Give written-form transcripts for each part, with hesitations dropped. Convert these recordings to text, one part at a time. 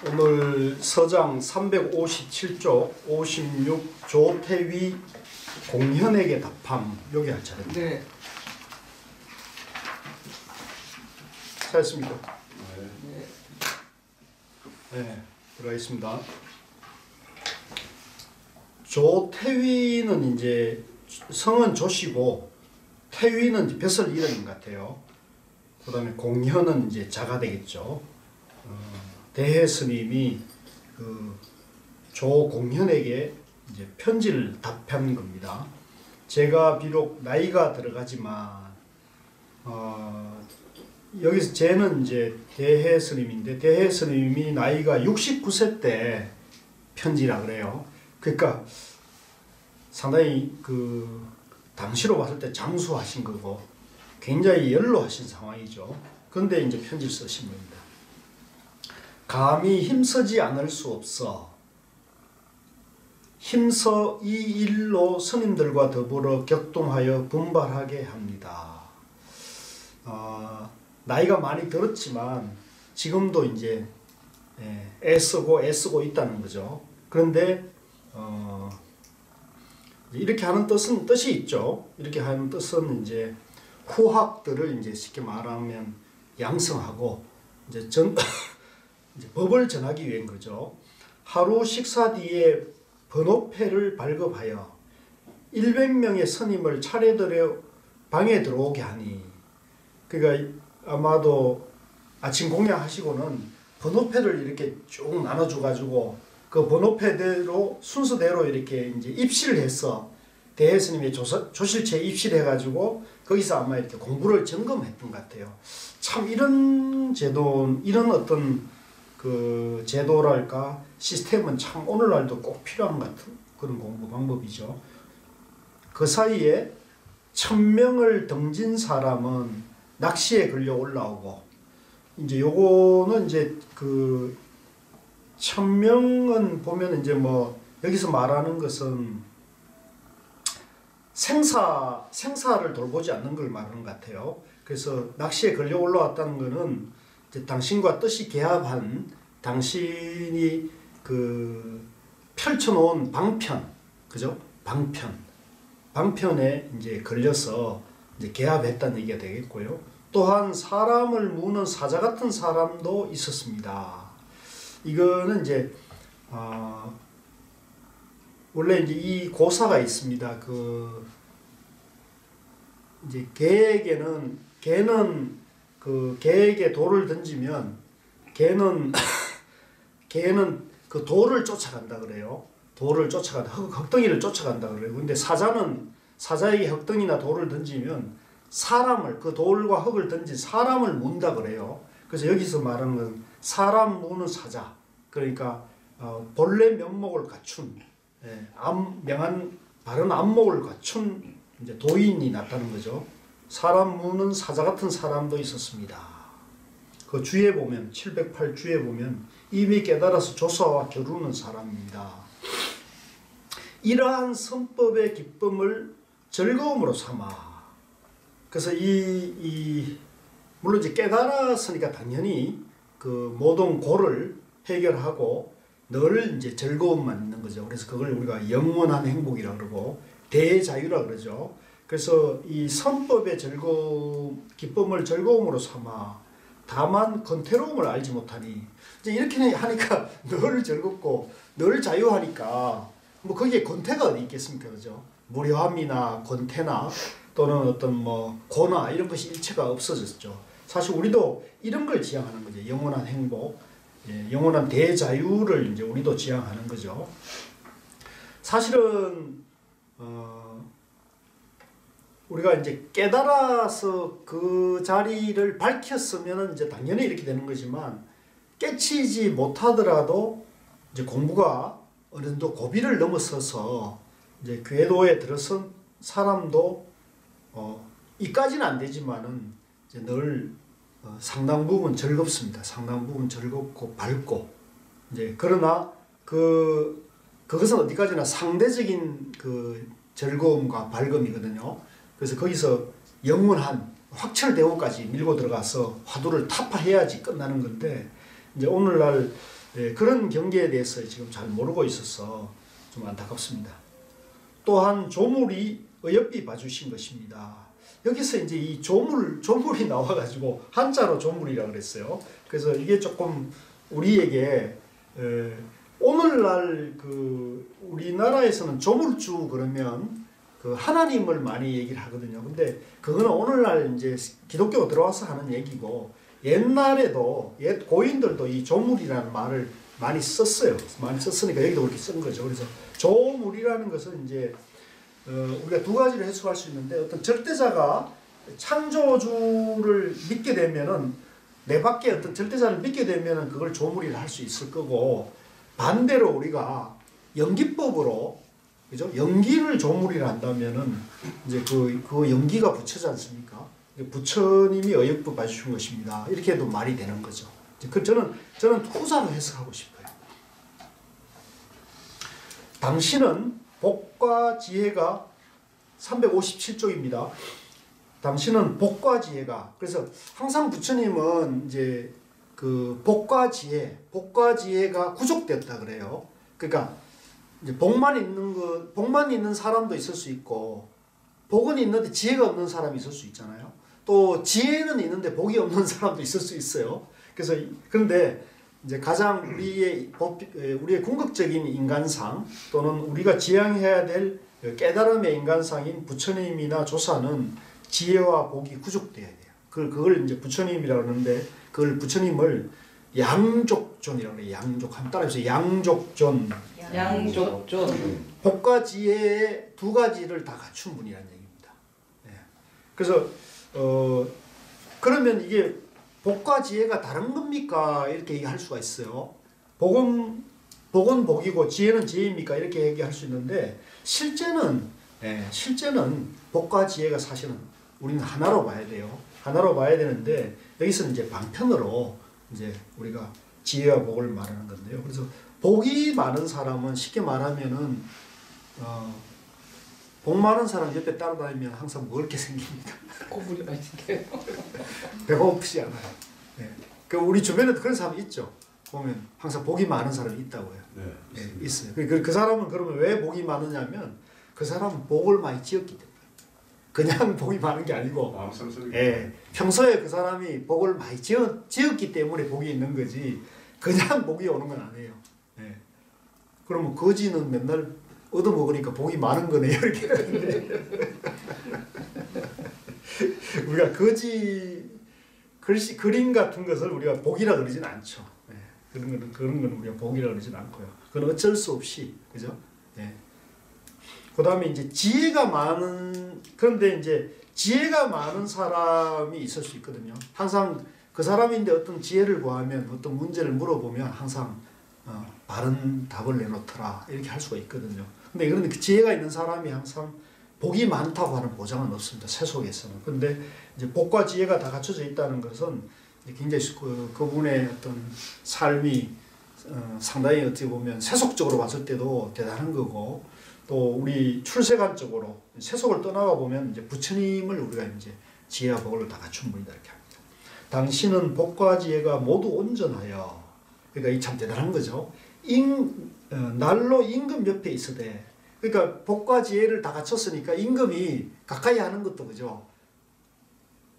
오늘 서장 357쪽 56 조태위 공현에게 답함 여기 할 차례입니다. 네. 잘했습니까? 네. 네, 들어가겠습니다. 조태위는 이제 성은 조씨고 태위는 이제 벼슬 이름인 것 같아요. 그 다음에 공현은 이제 자가 되겠죠. 대해 스님이 그 조공현에게 이제 편지를 답한 겁니다. 제가 비록 나이가 들어가지만 여기서 쟤는 이제 대해 스님인데 대해 스님이 나이가 69세 때 편지라 그래요. 그러니까 상당히 그 당시로 봤을 때 장수하신 거고 굉장히 연로하신 상황이죠. 그런데 이제 편지를 쓰신 겁니다. 감히 힘쓰지 않을 수 없어 힘써 이 일로 스님들과 더불어 격동하여 분발하게 합니다. 나이가 많이 들었지만 지금도 이제 애쓰고 있다는 거죠. 그런데 이렇게 하는 뜻이 있죠. 이렇게 하는 뜻은 이제 후학들을 이제 쉽게 말하면 양성하고 이제 이제 법을 전하기 위한 거죠. 하루 식사 뒤에 번호패를 발급하여 100명의 스님을 차례대로 방에 들어오게 하니, 그러니까 아마도 아침 공양하시고는 번호패를 이렇게 쭉 나눠줘가지고 그 번호패대로 순서대로 이렇게 이제 입실을 해서 대해 스님의 조실체에 입실해가지고 거기서 아마 이렇게 공부를 점검했던 것 같아요. 참 이런 제도, 이런 어떤 그 제도랄까 시스템은 참 오늘날도 꼭 필요한 것 같은 그런 공부 방법이죠. 그 사이에 1000명을 등진 사람은 낚시에 걸려 올라오고, 이제 요거는 이제 그 1000명은 보면 이제 뭐 여기서 말하는 것은 생사를 돌보지 않는 걸 말하는 것 같아요. 그래서 낚시에 걸려 올라왔다는 거는 이제 당신과 뜻이 개합한 당신이 그 펼쳐놓은 방편, 그죠? 방편에 이제 걸려서 이제 개합했다는 얘기가 되겠고요. 또한 사람을 무는 사자 같은 사람도 있었습니다. 이거는 이제 원래 이제 이 고사가 있습니다. 그 이제 개는 그 개에게 돌을 던지면 개는 그 돌을 쫓아간다 그래요. 돌을 쫓아간다. 흙덩이를 쫓아간다 그래요. 근데 사자에게 흙덩이나 돌을 던지면 사람을, 그 돌과 흙을 던진 사람을 문다 그래요. 그래서 여기서 말하는 건 사람 무는 사자. 그러니까 본래 면목을 갖춘, 명한 바른 안목을 갖춘 이제 도인이 나타나는 거죠. 사람 무는 사자 같은 사람도 있었습니다. 그 주에 보면 708 주에 보면 이미 깨달아서 조사와 겨루는 사람입니다. 이러한 선법의 기쁨을 즐거움으로 삼아. 그래서 물론 이제 깨달았으니까 당연히 그 모든 고를 해결하고 늘 이제 즐거움만 있는 거죠. 그래서 그걸 우리가 영원한 행복이라 그러고 대자유라 그러죠. 그래서 이 선법의 기쁨을 즐거움으로 삼아 다만 권태로움을 알지 못하니, 이제 이렇게 하니까 늘 즐겁고 늘 자유하니까 뭐 거기에 권태가 어디 있겠습니까, 그죠? 무료함이나 권태나 또는 어떤 뭐 고나 이런 것이 일체가 없어졌죠. 사실 우리도 이런 걸 지향하는 거죠. 영원한 행복, 영원한 대자유를 이제 우리도 지향하는 거죠. 사실은 우리가 이제 깨달아서 그 자리를 밝혔으면 이제 당연히 이렇게 되는 거지만, 깨치지 못하더라도 이제 공부가 어느 정도 고비를 넘어서서 이제 궤도에 들어선 사람도 이까지는 안 되지만은 이제 늘 상당 부분 즐겁습니다. 상당 부분 즐겁고 밝고, 이제 그러나 그것은 어디까지나 상대적인 그 즐거움과 밝음이거든요. 그래서 거기서 영원한 확철대오까지 밀고 들어가서 화두를 타파해야지 끝나는 건데, 이제 오늘날 그런 경계에 대해서 지금 잘 모르고 있어서 좀 안타깝습니다. 또한 조물이 어여삐 봐주신 것입니다. 여기서 이제 이 조물이 나와가지고 한자로 조물이라 그랬어요. 그래서 이게 조금 우리에게 오늘날 그 우리나라에서는 조물주 그러면 그 하나님을 많이 얘기를 하거든요. 근데 그거는 오늘날 이제 기독교가 들어와서 하는 얘기고, 옛날에도 옛 고인들도 이 조물이라는 말을 많이 썼어요. 많이 썼으니까 여기도 그렇게 쓴 거죠. 그래서 조물이라는 것은 이제 우리가 두 가지로 해석할 수 있는데, 어떤 절대자가 창조주를 믿게 되면은, 내 밖에 어떤 절대자를 믿게 되면은 그걸 조물이라 할 수 있을 거고, 반대로 우리가 연기법으로, 그죠? 연기를 조물이라 한다면은 이제 그 연기가 부처지 않습니까? 부처님이 어여삐 봐주신 것입니다. 이렇게 해도 말이 되는 거죠. 저는 후자로 해석하고 싶어요. 당신은 복과 지혜가 357쪽입니다. 당신은 복과 지혜가, 그래서 항상 부처님은 이제 그 복과 지혜가 구족되었다 그래요. 그러니까 이제 복만 있는 사람도 있을 수 있고, 복은 있는데 지혜가 없는 사람이 있을 수 있잖아요. 또 지혜는 있는데 복이 없는 사람도 있을 수 있어요. 그래서 그런데 이제 가장 우리의 궁극적인 인간상, 또는 우리가 지향해야 될 깨달음의 인간상인 부처님이나 조사는 지혜와 복이 구족돼야 돼요. 그걸 이제 부처님이라고 하는데, 그걸 부처님을 양족존이라고 해요. 한번 따라해보세요. 양족존. 복과 지혜의 두 가지를 다 갖춘 분이라는 얘기입니다. 그래서 그러면 이게 복과 지혜가 다른 겁니까? 이렇게 얘기할 수가 있어요. 복은 복이고 지혜는 지혜입니까? 이렇게 얘기할 수 있는데, 실제는 복과 지혜가 사실은 우리는 하나로 봐야 돼요. 하나로 봐야 되는데, 여기서 이제 방편으로 이제 우리가 지혜와 복을 말하는 건데요. 그래서 복이 많은 사람은 쉽게 말하면은 복 많은 사람 옆에 따라다니면 항상 먹을 게 생깁니다. 고물이 맛있게요. 배가 고프지 않아요. 그 우리 주변에도 그런 사람이 있죠. 보면 항상 복이 많은 사람이 있다고요. 있어요. 그 사람은 그러면 왜 복이 많으냐면, 그 사람은 복을 많이 지었기 때문에. 그냥 복이 많은 게 아니고, 평소에 그 사람이 복을 많이 지었기 때문에 복이 있는 거지, 그냥 복이 오는 건 아니에요. 그러면 거지는 맨날 얻어먹으니까 복이 많은 거네요. 이렇게. 우리가 거지 그림 같은 것을 우리가 복이라 그러진 않죠. 그런 건 우리가 복이라 그러진 않고요. 그건 어쩔 수 없이, 그죠? 그 다음에 이제 그런데 이제 지혜가 많은 사람이 있을 수 있거든요. 항상 그 사람인데 어떤 지혜를 구하면, 어떤 문제를 물어보면 항상 바른 답을 내놓더라, 이렇게 할 수가 있거든요. 근데 그런데 그 지혜가 있는 사람이 항상 복이 많다고 하는 보장은 없습니다. 세속에서는. 근데 이제 복과 지혜가 다 갖춰져 있다는 것은 굉장히 그분의 어떤 삶이 상당히 어떻게 보면 세속적으로 봤을 때도 대단한 거고, 또 우리 출세관적으로 세속을 떠나가 보면 이제 부처님을 우리가 이제 지혜와 복을 다 갖춘 분이다 이렇게 합니다. 당신은 복과 지혜가 모두 온전하여, 그러니까 이 참 대단한 거죠. 날로 임금 옆에 있으되, 그러니까 복과 지혜를 다 갖췄으니까 임금이 가까이 하는 것도, 그죠?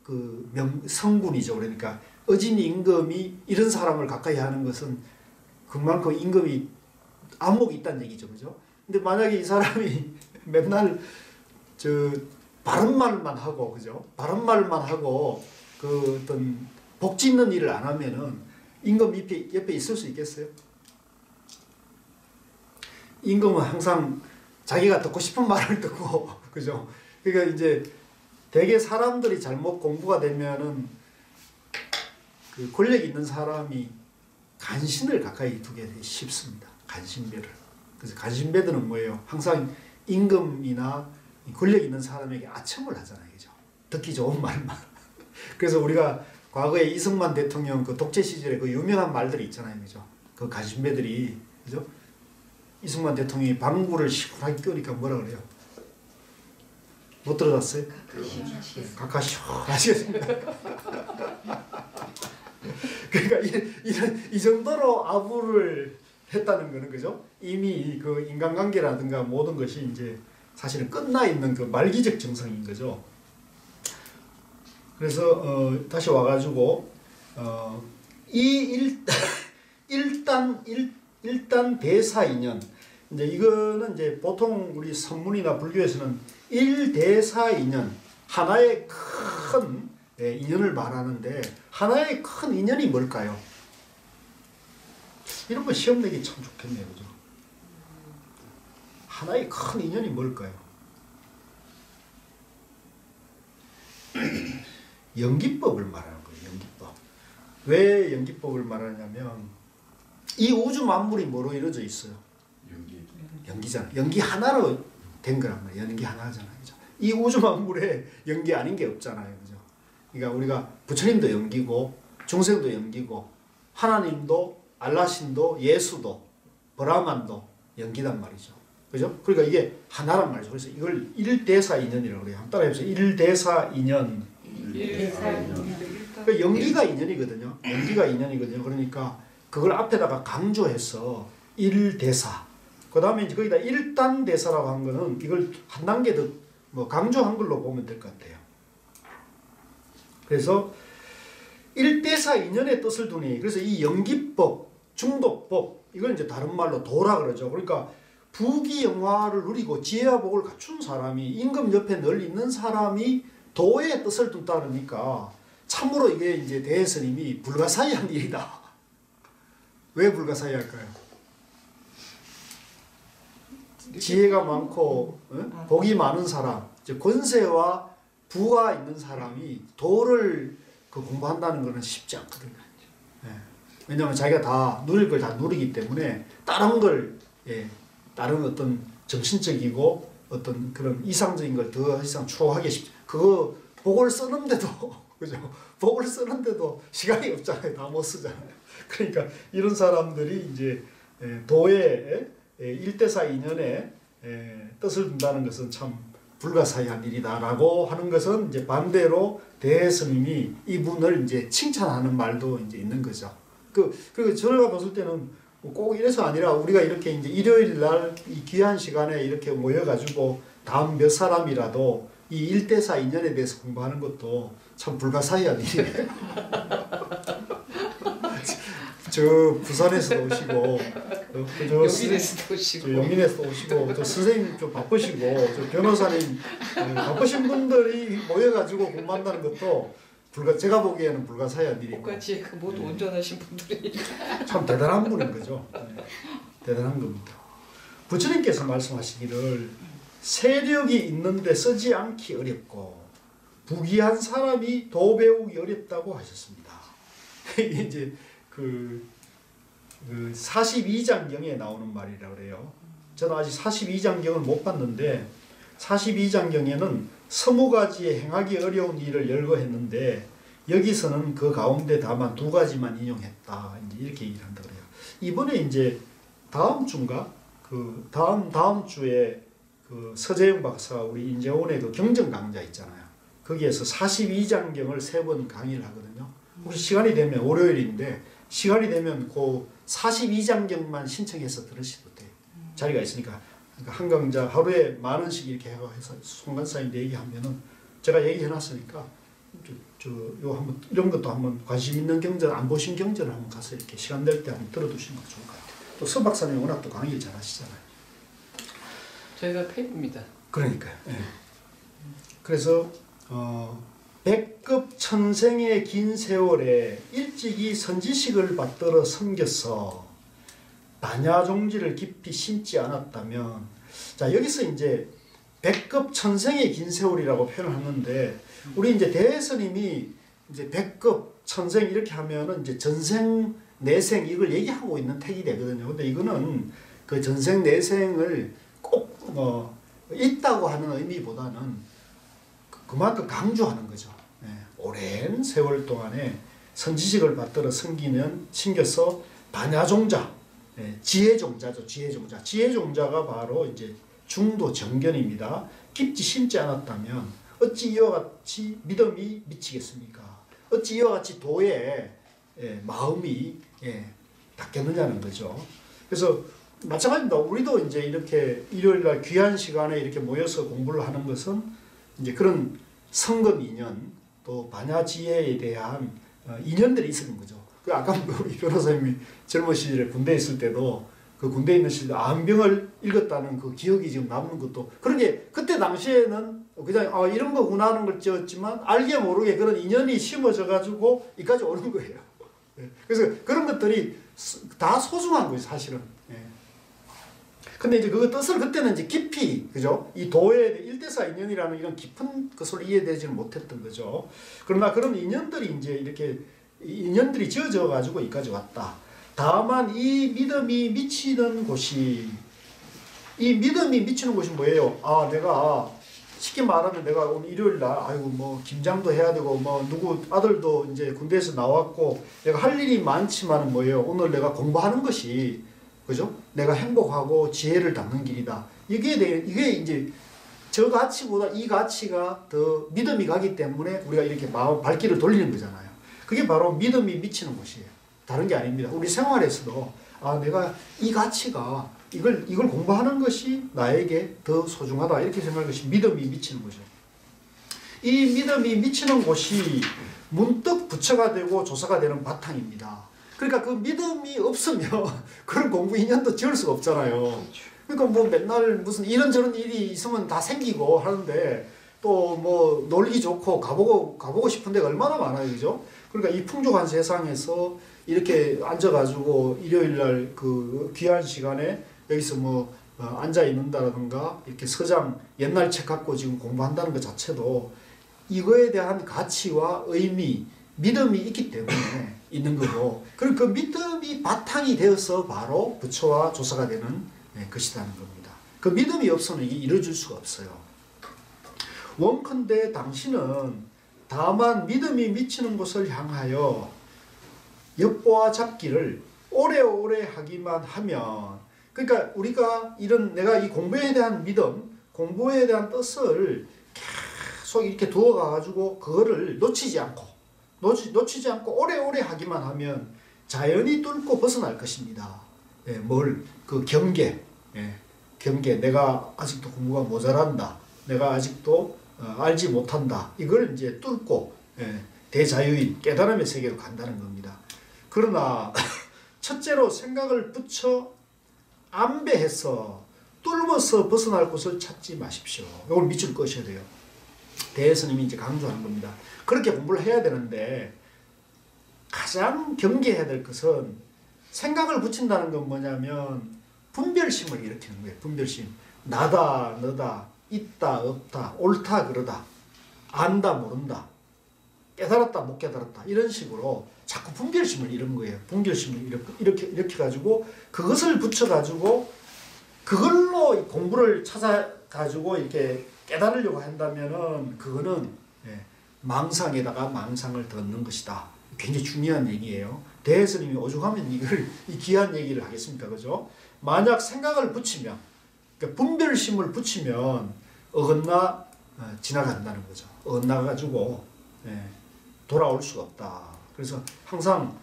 그 성분이죠. 그러니까 어진 임금이 이런 사람을 가까이 하는 것은 그만큼 임금이 안목이 있다는 얘기죠, 그죠? 근데 만약에 이 사람이 맨날 바른 말만 하고, 그죠? 바른 말만 하고 그 어떤 복 짓는 일을 안 하면은 임금 옆에 있을 수 있겠어요? 임금은 항상 자기가 듣고 싶은 말을 듣고, 그죠? 그러니까 이제 대개 사람들이 잘못 공부가 되면은 그 권력 있는 사람이 간신을 가까이 두게 쉽습니다. 간신배를. 그래서 간신배들은 뭐예요? 항상 임금이나 권력 있는 사람에게 아첨을 하잖아요. 그죠? 듣기 좋은 말만. 그래서 우리가 과거에 이승만 대통령 그 독재 시절에 그 유명한 말들이 있잖아요. 그죠? 그 간신배들이, 그죠? 이승만 대통령이 방구를 시원하게 끼우니까 뭐라 그래요? 못 들어봤어요? 각하 시원하시겠습니다. 그러니까 이 정도로 아부를 했다는 거는 그죠? 이미 그 인간관계라든가 모든 것이 이제 사실은 끝나 있는 그 말기적 정상인 거죠. 그래서 다시 와가지고 이 일단 대사 인연, 이제 이거는 이제 보통 우리 선문이나 불교에서는 일대사 인연, 하나의 큰 인연을 말하는데 하나의 큰 인연이 뭘까요? 이런 거 시험 내기 참 좋겠네요, 그죠? 하나의 큰 인연이 뭘까요? 연기법을 말하는 거예요. 연기법. 왜 연기법을 말하냐면 이 우주 만물이 뭐로 이루어져 있어요? 연기잖아. 연기 하나로 된 거란 말이에요. 연기 하나잖아요. 그죠? 이 우주 만물에 연기 아닌 게 없잖아요. 그죠? 그러니까 우리가 부처님도 연기고 중생도 연기고 하나님도 알라신도 예수도 브라만도 연기단 말이죠. 그죠? 그러니까 이게 하나란 말이죠. 그래서 이걸 일대사 인연이라고 그래요. 한번 따라해보세요. 일대사 인연. 그러니까 연기가 인연이거든요. 연기가 인연이거든요. 그러니까 그걸 앞에다가 강조해서 일대사. 그 다음에 이제 거기다 일단대사라고 한 거는 이걸 한 단계 더 뭐 강조한 걸로 보면 될 것 같아요. 그래서 일대사 인연의 뜻을 두니, 그래서 이 연기법, 중도법, 이걸 이제 다른 말로 도라 그러죠. 그러니까 부귀영화를 누리고 지혜와 복을 갖춘 사람이 임금 옆에 늘 있는 사람이 도의 뜻을 둔다 그러니까 참으로 이게 이제 대스님이 불가사의한 일이다. 왜 불가사의할까요? 지혜가 많고 복이 많은 사람, 권세와 부가 있는 사람이 도를 공부한다는 것은 쉽지 않거든요. 왜냐하면 자기가 다 누릴 걸 다 누리기 때문에 다른 걸 다른 어떤 정신적이고 어떤 그런 이상적인 걸 더 이상 추구하기 쉽지. 그거 복을 쓰는데도 그죠? 복을 쓰는데도 시간이 없잖아요. 다 못 쓰잖아요. 그러니까 이런 사람들이 이제 도의 일대사 인연에 뜻을 둔다는 것은 참 불가사의한 일이다라고 하는 것은 이제 반대로 대스님이 이분을 이제 칭찬하는 말도 이제 있는 거죠. 그리고 저희가 봤을 때는 꼭 이래서 아니라 우리가 이렇게 이제 일요일 날 이 귀한 시간에 이렇게 모여가지고 다음 몇 사람이라도 이 일대사 인연에 대해서 공부하는 것도 참 불가사의한 일이에요. 저 부산에서도 오시고, 용인에서도 오시고, 용인에서도 오시고, 저 선생님 좀 바쁘시고, 저 변호사님 바쁘신 분들이 모여가지고 공부한다는 것도 제가 보기에는 불가사의한 일이고. 똑같이 모두 운전하신 분들이 참 대단한 분인 거죠. 대단한 겁니다. 부처님께서 말씀하시기를 세력이 있는데 쓰지 않기 어렵고 부귀한 사람이 도 배우기 어렵다고 하셨습니다. 이제 그 42장경에 나오는 말이라고 그래요. 저는 아직 42장경을 못 봤는데 42장경에는 20가지의 행하기 어려운 일을 열거했는데 여기서는 그 가운데 다만 2가지만 인용했다. 이제 이렇게 얘기를 한다 그래요. 이번에 이제 다음 주인가 그 다음 주에 그 서재영 박사가 우리 인재원의 그 경전 강좌 있잖아요. 거기에서 42장경을 3번 강의를 하거든요. 혹시 시간이 되면 월요일인데 시간이 되면 그 42장경만 신청해서 들으셔도 돼요. 자리가 있으니까. 그러니까 한 강좌 하루에 10,000원씩 이렇게 해서 송간사인데 얘기하면은 제가 얘기해놨으니까 요 한번 이런 것도 한번 관심 있는 경전 안 보신 경전을 한번 가서 이렇게 시간 될 때 한번 들어두시는 거 좋을 것 같아요. 또 서 박사님 워낙 또 강의 잘 하시잖아요. 저희가 팬입니다. 그러니까요. 예. 그래서 백급 천생의 긴 세월에 일찍이 선지식을 받들어 섬겨서 반야종지를 깊이 심지 않았다면, 자 여기서 이제 백급 천생의 긴 세월이라고 표현을 하는데 우리 이제 대스님이 이제 백급 천생 이렇게 하면은 이제 전생 내생 이걸 얘기하고 있는 택이 되거든요. 근데 이거는 그 전생 내생을 꼭 있다고 하는 의미보다는 그만큼 강조하는 거죠. 오랜 세월 동안에 선지식을 받들어 섬겨서 반야종자, 지혜종자죠. 지혜종자가 바로 이제 중도 정견입니다. 깊이 심지 않았다면 어찌 이와 같이 믿음이 미치겠습니까? 어찌 이와 같이 도에 마음이 닦였느냐는 거죠. 그래서 마찬가지입니다. 우리도 이제 이렇게 일요일날 귀한 시간에 이렇게 모여서 공부를 하는 것은 이제 그런 성금 인연 또 반야지혜에 대한 인연들이 있었던 거죠. 그 아까 우리 변호사님이 젊은 시절에 군대에 있을 때도 그 군대에 있는 시절에 안병을 읽었다는 그 기억이 지금 남는 것도 그런 게 그때 당시에는 그냥 이런 거구나 하는 걸 지었지만 알게 모르게 그런 인연이 심어져 가지고 여기까지 오는 거예요. 그래서 그런 것들이 다 소중한 거예요, 사실은. 근데 이제 그 뜻을 그때는 이제 깊이, 그죠? 이 도의 일대사 인연이라는 이런 깊은 것을 이해되지는 못했던 거죠. 그러나 그런 인연들이 이제 이렇게 인연들이 지어져 가지고 여기까지 왔다. 다만 이 믿음이 미치는 곳이 뭐예요? 내가 쉽게 말하면 내가 오늘 일요일 날 아이고 뭐 김장도 해야 되고 뭐 누구 아들도 이제 군대에서 나왔고 내가 할 일이 많지만 뭐예요? 오늘 내가 공부하는 것이 그죠? 내가 행복하고 지혜를 닦는 길이다. 이게 이제 저 가치보다 이 가치가 더 믿음이 가기 때문에 우리가 이렇게 마음 발길을 돌리는 거잖아요. 그게 바로 믿음이 미치는 곳이에요. 다른 게 아닙니다. 우리 생활에서도 내가 이 가치가 이걸 공부하는 것이 나에게 더 소중하다 이렇게 생각하는 것이 믿음이 미치는 거죠. 이 믿음이 미치는 곳이 문득 부처가 되고 조사가 되는 바탕입니다. 그러니까 그 믿음이 없으면 그런 공부 인연도 지을 수가 없잖아요. 그러니까 뭐 맨날 무슨 이런저런 일이 있으면 다 생기고 하는데 또 뭐 놀기 좋고 가보고 싶은 데가 얼마나 많아요, 그죠? 그러니까 이 풍족한 세상에서 이렇게 앉아가지고 일요일날 그 귀한 시간에 여기서 뭐 앉아 있는다라든가 이렇게 서장 옛날 책 갖고 지금 공부한다는 것 자체도 이거에 대한 가치와 의미, 믿음이 있기 때문에 있는 거고, 그리고 그 믿음이 바탕이 되어서 바로 부처와 조사가 되는 것이라는 겁니다. 그 믿음이 없으면 이게 이루어질 수가 없어요. 원컨대 당신은 다만 믿음이 미치는 곳을 향하여 엿보아 잡기를 오래오래 하기만 하면, 그러니까 우리가 내가 이 공부에 대한 믿음, 공부에 대한 뜻을 계속 이렇게 두어가지고 그거를 놓치지 않고 오래오래 하기만 하면 자연히 뚫고 벗어날 것입니다. 그 경계, 내가 아직도 공부가 모자란다, 내가 아직도 알지 못한다, 이걸 이제 뚫고 대자유인 깨달음의 세계로 간다는 겁니다. 그러나 첫째로 생각을 붙여 안배해서 뚫어서 벗어날 곳을 찾지 마십시오. 이걸 밑줄 꺼셔야 돼요. 대스님이 이제 강조하는 겁니다. 그렇게 공부를 해야 되는데 가장 경계해야 될 것은 생각을 붙인다는 건 뭐냐면 분별심을 일으키는 거예요. 분별심. 나다 너다, 있다 없다, 옳다 그러다, 안다 모른다, 깨달았다 못 깨달았다, 이런 식으로 자꾸 분별심을 이런 거예요. 분별심을 이렇게 가지고 그것을 붙여 가지고 그걸로 공부를 찾아 가지고 이렇게 깨달으려고 한다면은 그거는 망상에다가 망상을 더 넣는 것이다. 굉장히 중요한 얘기예요. 대스님이 오죽하면 이 귀한 얘기를 하겠습니까, 그죠? 만약 생각을 붙이면, 그러니까 분별심을 붙이면 어긋나 지나간다는 거죠. 어긋나가지고 돌아올 수가 없다. 그래서 항상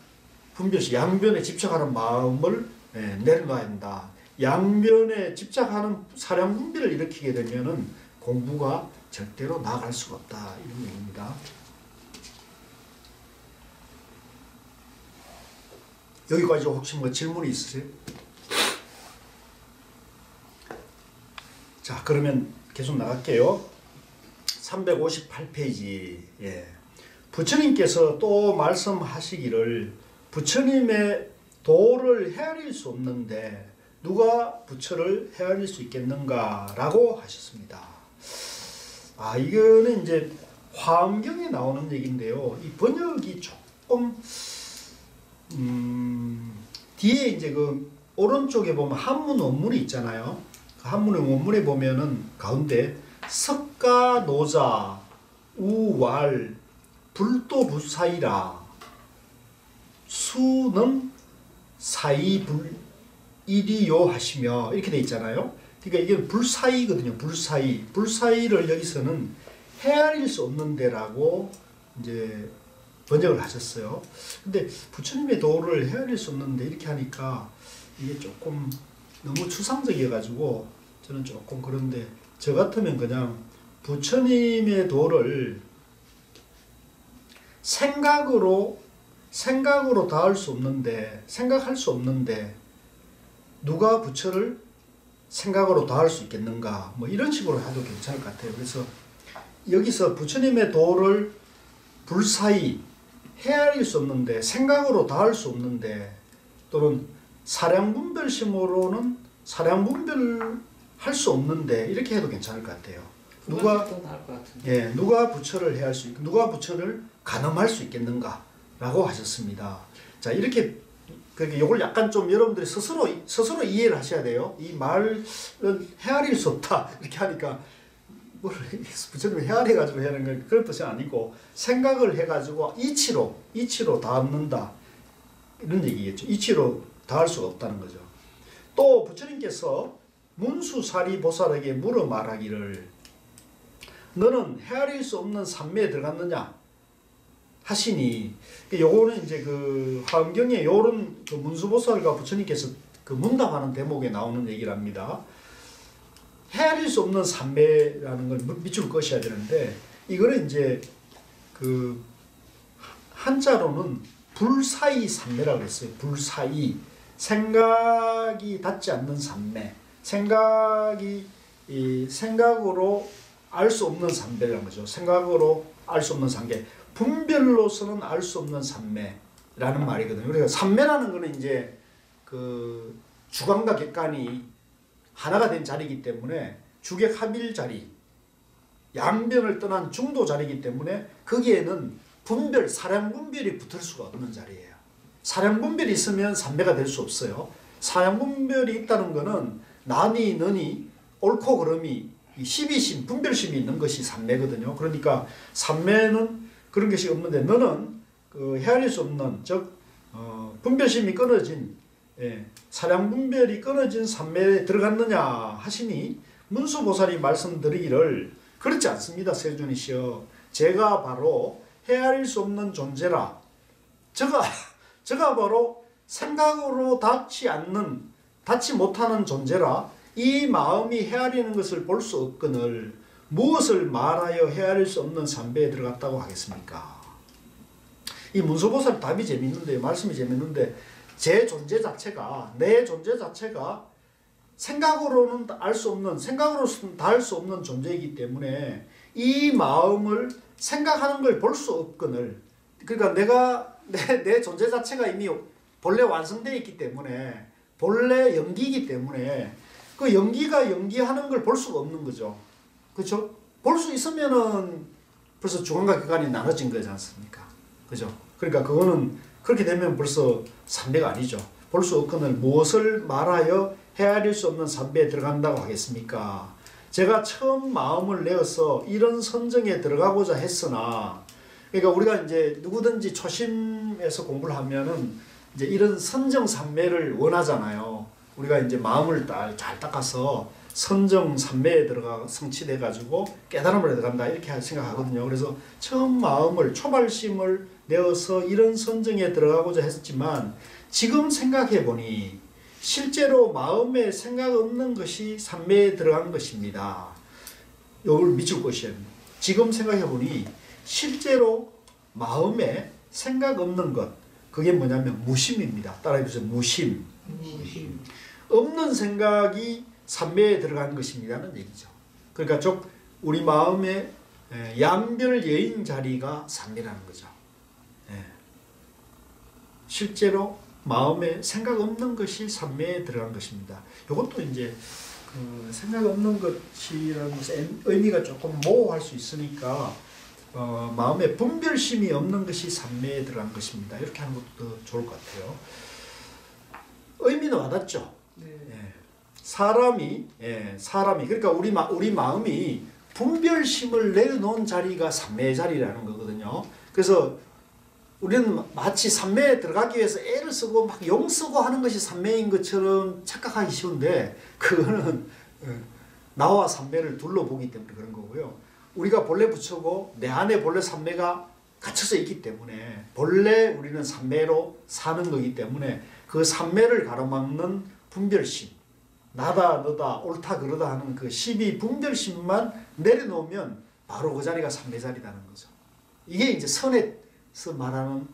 분별심, 양변에 집착하는 마음을 내려놔야 된다. 양변에 집착하는 사량 분별을 일으키게 되면은 공부가 절대로 나아갈 수가 없다. 이런 얘기입니다. 여기까지 혹시 뭐 질문이 있으세요? 자, 그러면 계속 나갈게요. 358페이지. 부처님께서 또 말씀하시기를 부처님의 도를 헤아릴 수 없는데 누가 부처를 헤아릴 수 있겠는가 라고 하셨습니다. 이거는 이제 화엄경에 나오는 얘기인데요. 이 번역이 조금 뒤에 이제 그 오른쪽에 보면 한문 원문이 있잖아요. 그 한문 원문에 보면은 가운데 석가 노자 우왈 불도부사이라 수는 사이불일이요 하시며 이렇게 돼 있잖아요. 그러니까 이게 불사이거든요. 불사이를 여기서는 헤아릴 수 없는 데라고 이제 번역을 하셨어요. 근데 부처님의 도를 헤아릴 수 없는데 이렇게 하니까 이게 조금 너무 추상적이어가지고 저는 조금 그런데 저 같으면 그냥 부처님의 도를 생각으로 닿을 수 없는데 생각할 수 없는데 누가 부처를 생각으로 닿을 수 있겠는가 뭐 이런 식으로 해도 괜찮을 것 같아요. 그래서 여기서 부처님의 도를 불사히 헤아릴 수 없는데 생각으로 닿을 수 없는데 또는 사량분별심으로는 사량분별할 수 없는데 이렇게 해도 괜찮을 것 같아요. 누가 부처를 헤아릴 수 있고 누가 부처를 가늠할 수 있겠는가라고 하셨습니다. 자 이렇게 그러니까 이걸 약간 좀 여러분들이 스스로 이해를 하셔야 돼요. 이 말은 헤아릴 수 없다 이렇게 하니까 뭘 부처님이 헤아려가지고 하는 건 그런 뜻이 아니고 생각을 해가지고 이치로 닿는다 이런 얘기겠죠. 이치로 닿을 수가 없다는 거죠. 또 부처님께서 문수사리보살에게 물어 말하기를 너는 헤아릴 수 없는 산매에 들어갔느냐 하시니 요거는 이제 그 화엄경에 요런 그 문수보살과 부처님께서 그 문답하는 대목에 나오는 얘기랍니다. 헤아릴 수 없는 산매라는 걸 밑줄 그으셔야 되는데 이거는 이제 그 한자로는 불사이 산매라고 했어요. 불사이 생각이 닿지 않는 산매 생각으로 알 수 없는 산매라는 거죠. 생각으로 알 수 없는 산매 분별로서는 알 수 없는 산매라는 말이거든요. 그러니까 산매라는 거는 이제 그 주관과 객관이 하나가 된 자리이기 때문에 주객합일 자리, 양변을 떠난 중도 자리이기 때문에 거기에는 사량분별이 붙을 수가 없는 자리예요. 사량분별이 있으면 산매가 될 수 없어요. 사량분별이 있다는 거는 나니 너니 옳고 그름이 시비심, 분별심이 있는 것이 산매거든요. 그러니까 산매는 그런 것이 없는데 너는 그 헤아릴 수 없는 즉 분별심이 끊어진 사량분별이 끊어진 산매에 들어갔느냐 하시니 문수보살이 말씀드리기를 그렇지 않습니다. 세존이시여 제가 바로 헤아릴 수 없는 존재라 제가 바로 생각으로 닿지 못하는 존재라 이 마음이 헤아리는 것을 볼 수 없거늘 무엇을 말하여 헤아릴 수 없는 산배에 들어갔다고 하겠습니까? 이 문수보살 답이 재밌는데 말씀이 재밌는데 제 존재 자체가 내 존재 자체가 생각으로는 닿을 수 없는 존재이기 때문에 이 마음을 생각하는 걸 볼 수 없거늘 그러니까 내가 내 존재 자체가 이미 본래 완성되어 있기 때문에 본래 연기이기 때문에 그 연기가 연기하는 걸 볼 수가 없는 거죠. 그렇죠? 볼 수 있으면은 벌써 주관과 객관이 나눠진 거지 않습니까? 그죠? 그러니까 그거는 그렇게 되면 벌써 산배가 아니죠. 볼 수 없거늘 무엇을 말하여 헤아릴 수 없는 산배에 들어간다고 하겠습니까? 제가 처음 마음을 내어서 이런 선정에 들어가고자 했으나 그러니까 우리가 이제 누구든지 초심에서 공부를 하면은 이제 이런 선정 산매를 원하잖아요. 우리가 이제 마음을 잘 닦아서 선정 산매에 들어가 성취돼 가지고 깨달음을 들어간다 이렇게 생각하거든요. 그래서 처음 마음을 초발심을 내어서 이런 선정에 들어가고자 했지만 지금 생각해 보니 실제로 마음에 생각 없는 것이 산매에 들어간 것입니다. 이걸 미칠 것이에요. 지금 생각해 보니 실제로 마음에 생각 없는 것 그게 뭐냐면 무심입니다. 따라해보세요. 무심. 없는 생각이 산매에 들어간 것입니다는 얘기죠. 그러니까 즉 우리 마음의 양별 여인 자리가 산매라는 거죠. 실제로 마음에 생각 없는 것이 산매에 들어간 것입니다. 이것도 이제 그 생각 없는 것이라는 것의 의미가 조금 모호할 수 있으니까 마음에 분별심이 없는 것이 산매에 들어간 것입니다. 이렇게 하는 것도 좋을 것 같아요. 의미는 와닿죠. 사람이 그러니까 우리 마음이 분별심을 내려놓은 자리가 산매의 자리라는 거거든요. 그래서 우리는 마치 산매에 들어가기 위해서 애를 쓰고 막 용 쓰고 하는 것이 산매인 것처럼 착각하기 쉬운데 그거는 나와 산매를 둘러보기 때문에 그런 거고요. 우리가 본래 부처고 내 안에 본래 산매가 갇혀서 있기 때문에 본래 우리는 삼매로 사는 거기 때문에 그 삼매를 가로막는 분별심, 나다 너다 옳다 그러다 하는 그 시비 분별심만 내려놓으면 바로 그 자리가 삼매 자리라는 거죠. 이게 이제 선에서 말하는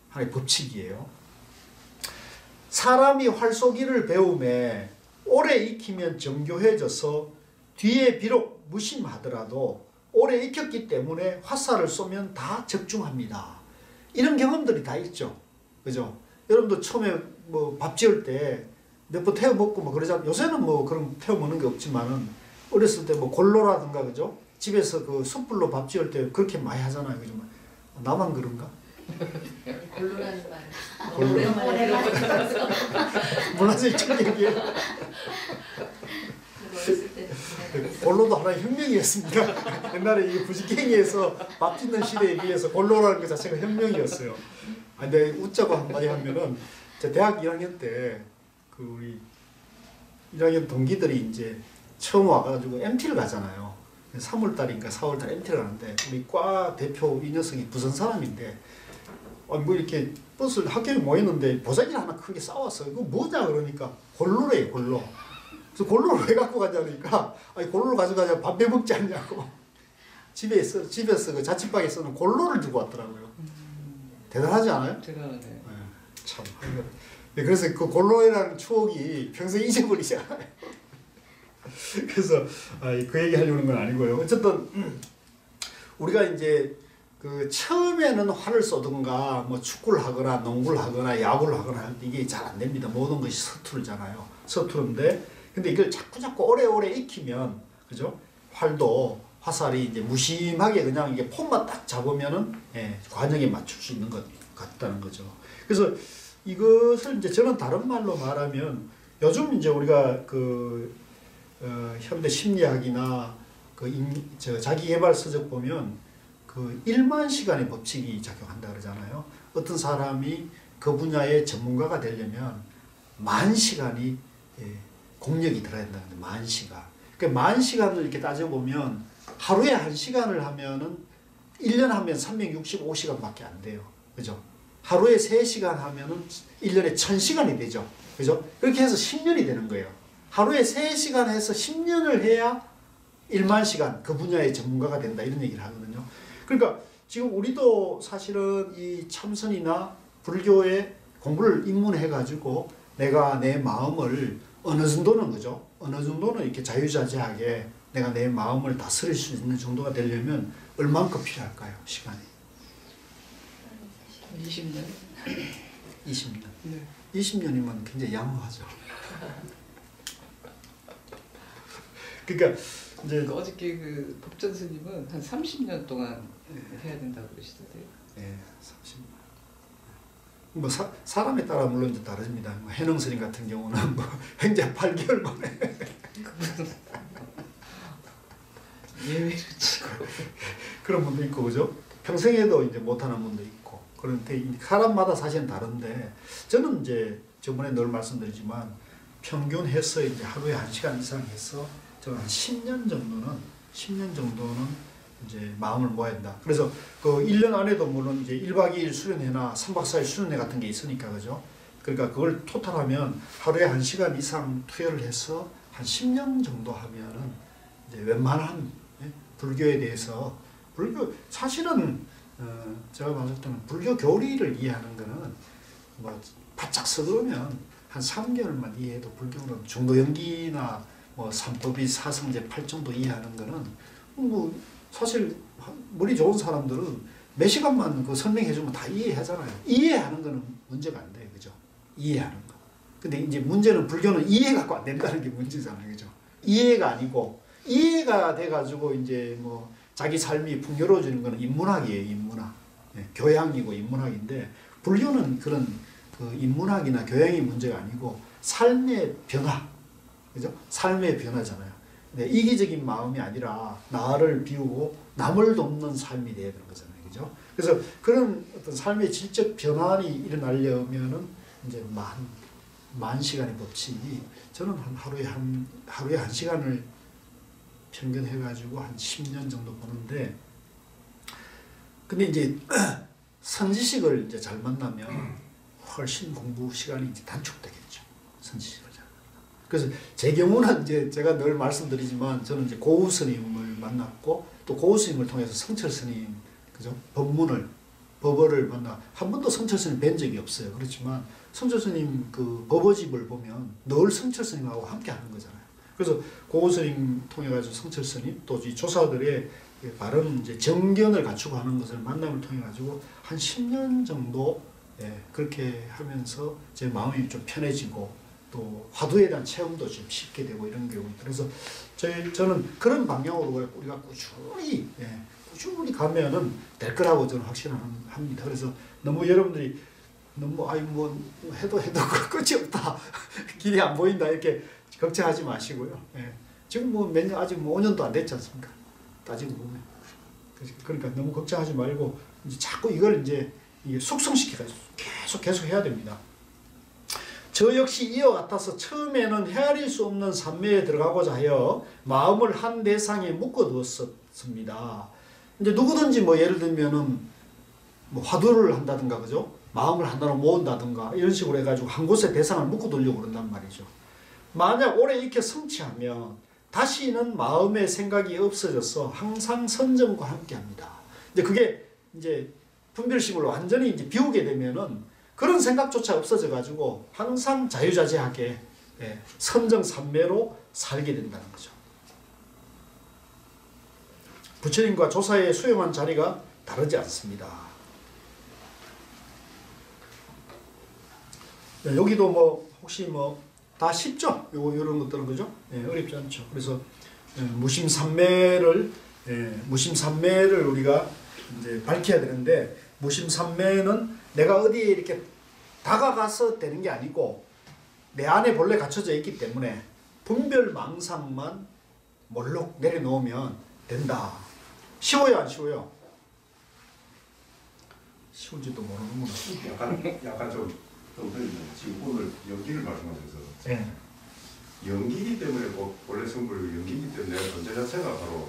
하나의 법칙이에요. 사람이 활쏘기를 배움에 오래 익히면 정교해져서 뒤에 비록 무심하더라도 오래 익혔기 때문에 화살을 쏘면 다 적중합니다. 이런 경험들이 다 있죠. 그죠? 여러분도 처음에 뭐 밥 지을 때 몇 번 태워 먹고 뭐 그러잖아요. 요새는 뭐 그런 태워 먹는 게 없지만은 어렸을 때 뭐 골로라든가 그죠? 집에서 그 숯불로 밥 지을 때 그렇게 많이 하잖아요. 그죠? 나만 그런가? 골로라는 말. 골로. 문화적 충격이에요. 어렸을 때. 골로도 하나의 혁명이었습니다. 옛날에 이 부지깽이에서 밥 짓는 시대에 비해서 골로라는 것 자체가 혁명이었어요. 근데 웃자고 한마디 하면은 제 대학 1학년 때 그 우리 1학년 동기들이 이제 처음 와가지고 MT를 가잖아요. 3월달인가 4월달 MT를 가는데 우리 과 대표 이 녀석이 부산 사람인데 뭐 이렇게 버스를 학교에 모였는데 보자기를 하나 크게 싸웠어요. 이거 뭐냐 그러니까 골로래요, 골로. 그래서 골로를 왜 갖고 가냐니까 아니 골로를 가져가자 밥해 먹지 않냐고. 집에서 그 자취방에서는 골로를 두고 왔더라고요. 대단하지 않아요? 대단하네. 네, 참. 네, 그래서 그 골로라는 추억이 평생 잊어버리지 않아요. 그래서 그 얘기 하려는 건 아니고요. 어쨌든 우리가 이제 그 처음에는 활을 쏘든가 뭐 축구를 하거나 농구를 하거나 야구를 하거나 할 때 이게 잘 안 됩니다. 모든 것이 서투르잖아요. 서투른데 근데 이걸 자꾸 오래오래 익히면 그죠? 활도 화살이 이제 무심하게 그냥 이게 폼만 딱 잡으면은 관역에 맞출 수 있는 것 같다는 거죠. 그래서 이것을 이제 저는 다른 말로 말하면 요즘 이제 우리가 그 현대 심리학이나 그 자기 개발 서적 보면 그 1만 시간의 법칙이 작용한다 그러잖아요. 어떤 사람이 그 분야의 전문가가 되려면 10,000시간이 공력이 들어야 된다는데 10,000시간. 그러니까 10,000시간을 이렇게 따져보면 하루에 1시간을 하면은 1년 하면 365시간밖에 안 돼요. 그죠? 하루에 3시간 하면은 1년에 1,000시간이 되죠. 그죠? 그렇게 해서 10년이 되는 거예요. 하루에 3시간 해서 10년을 해야 1만 시간 그 분야의 전문가가 된다 이런 얘기를 하거든요. 그러니까 지금 우리도 사실은 이 참선이나 불교의 공부를 입문해 가지고 내가 내 마음을 어느 정도는 그죠? 어느 정도는 이렇게 자유자재하게 내가 내 마음을 다스릴 수 있는 정도가 되려면 얼만큼 필요할까요? 시간이? 20년? 20년. 네. 20년이면 굉장히 양호하죠. 그러니까 이제 어저께 그 법전 스님은 한 30년 동안 해야 된다고 그러시던데요. 네, 30년. 뭐 사람에 따라 물론 이제 다릅니다. 뭐 해능 스님 같은 경우는 뭐 행자 8개월 만에 예외를 치고 그런 분도 있고 그죠? 평생에도 이제 못하는 분도 있고 그런데 사람마다 사실은 다른데 저는 이제 저번에 늘 말씀드리지만 평균 해서 이제 하루에 1시간 이상 해서 저는 한 10년 정도는 이제 마음을 모아야 된다. 그래서 그 1년 안에도 물론 이제 1박 2일 수련회나 3박 4일 수련회 같은 게 있으니까 그죠? 그러니까 그걸 토탈하면 하루에 1시간 이상 투여를 해서 한 10년 정도 하면은 이제 웬만한 불교에 대해서 사실은 제가 봤을 때는 불교 교리를 이해하는 거는 뭐 바짝 서두르면 한 3개월만 이해해도 불교는 중도연기나 뭐 삼법이 사성제 8정도 이해하는 거는 뭐 사실 머리 좋은 사람들은 몇 시간만 그 설명해주면 다 이해하잖아요. 이해하는 거는 문제가 안 돼요, 그죠? 이해하는 거. 근데 이제 문제는 불교는 이해 갖고 안 된다는 게 문제잖아요, 그죠? 이해가 아니고 이해가 돼가지고 이제 뭐 자기 삶이 풍요로워지는 거는 인문학이에요, 인문학. 네, 교양이고 인문학인데 불교는 그런 그 인문학이나 교양이 문제가 아니고 삶의 변화, 그죠? 삶의 변화잖아요. 네, 이기적인 마음이 아니라 나를 비우고 남을 돕는 삶이 돼야 되는 거잖아요, 그죠? 그래서 그런 어떤 삶의 질적 변환이 일어나려면은 이제 만 시간의 법칙이 저는 하루에 한 시간을 평균 해가지고 한 10년 정도 보는데 근데 이제 선지식을 이제 잘 만나면 훨씬 공부 시간이 이제 단축되겠죠. 선지식을 잘 만나면. 그래서 제 경우는 이제 제가 늘 말씀드리지만 저는 이제 고우 스님을 만났고 또 고우 스님을 통해서 성철 스님 그죠? 법어를 만나 한 번도 성철 스님 뵌 적이 없어요. 그렇지만 성철 스님 그 법어집을 보면 늘 성철 스님하고 함께 하는 거잖아요. 그래서 고우 스님 통해 가지고 성철 스님 또 이 조사들의 바른 이제 정견을 갖추고 하는 것을 만남을 통해 가지고 한 10년 정도 그렇게 하면서 제 마음이 좀 편해지고 또 화두에 대한 체험도 좀 쉽게 되고 이런 경우. 그래서 저는 그런 방향으로 우리가 꾸준히 가면은 될 거라고 저는 확신합니다. 그래서 너무 여러분들이 너무 뭐 해도 끝이 없다 길이 안 보인다 이렇게 걱정하지 마시고요. 지금 뭐 몇 년 아직 뭐 5년도 안 됐지 않습니까? 따지고 보면. 그러니까 너무 걱정하지 말고 이제 자꾸 이걸 이제 이게 숙성시켜가지고 계속 해야 됩니다. 저 역시 이와 같아서 처음에는 헤아릴 수 없는 산매에 들어가고자 하여 마음을 한 대상에 묶어두었습니다. 이제 누구든지 뭐 예를 들면은 뭐 화두를 한다든가 그죠? 마음을 하나로 모은다든가 이런 식으로 해가지고 한 곳에 대상을 묶어두려고 그런단 말이죠. 만약 오래 익혀 성취하면 다시는 마음의 생각이 없어져서 항상 선정과 함께합니다. 이제 그게 이제 분별심을 완전히 이제 비우게 되면은 그런 생각조차 없어져 가지고 항상 자유자재하게 선정산매로 살게 된다는 거죠. 부처님과 조사의 수용한 자리가 다르지 않습니다. 여기도 뭐 혹시 뭐 다 쉽죠? 이런 것들은 그죠? 어렵지 않죠. 그래서 무심산매를 우리가 이제 밝혀야 되는데 무심산매는 내가 어디에 이렇게 다가가서 되는 게 아니고 내 안에 본래 갖춰져 있기 때문에 분별망상만 몰록 내려놓으면 된다. 쉬워요, 안 쉬워요? 쉬운지도 모르는구나. 약간 좀 지금 오늘 연기를 말씀하셔서 네. 연기이기 때문에 원래 성불이 연기이기 때문에 내가 존재 자체가 바로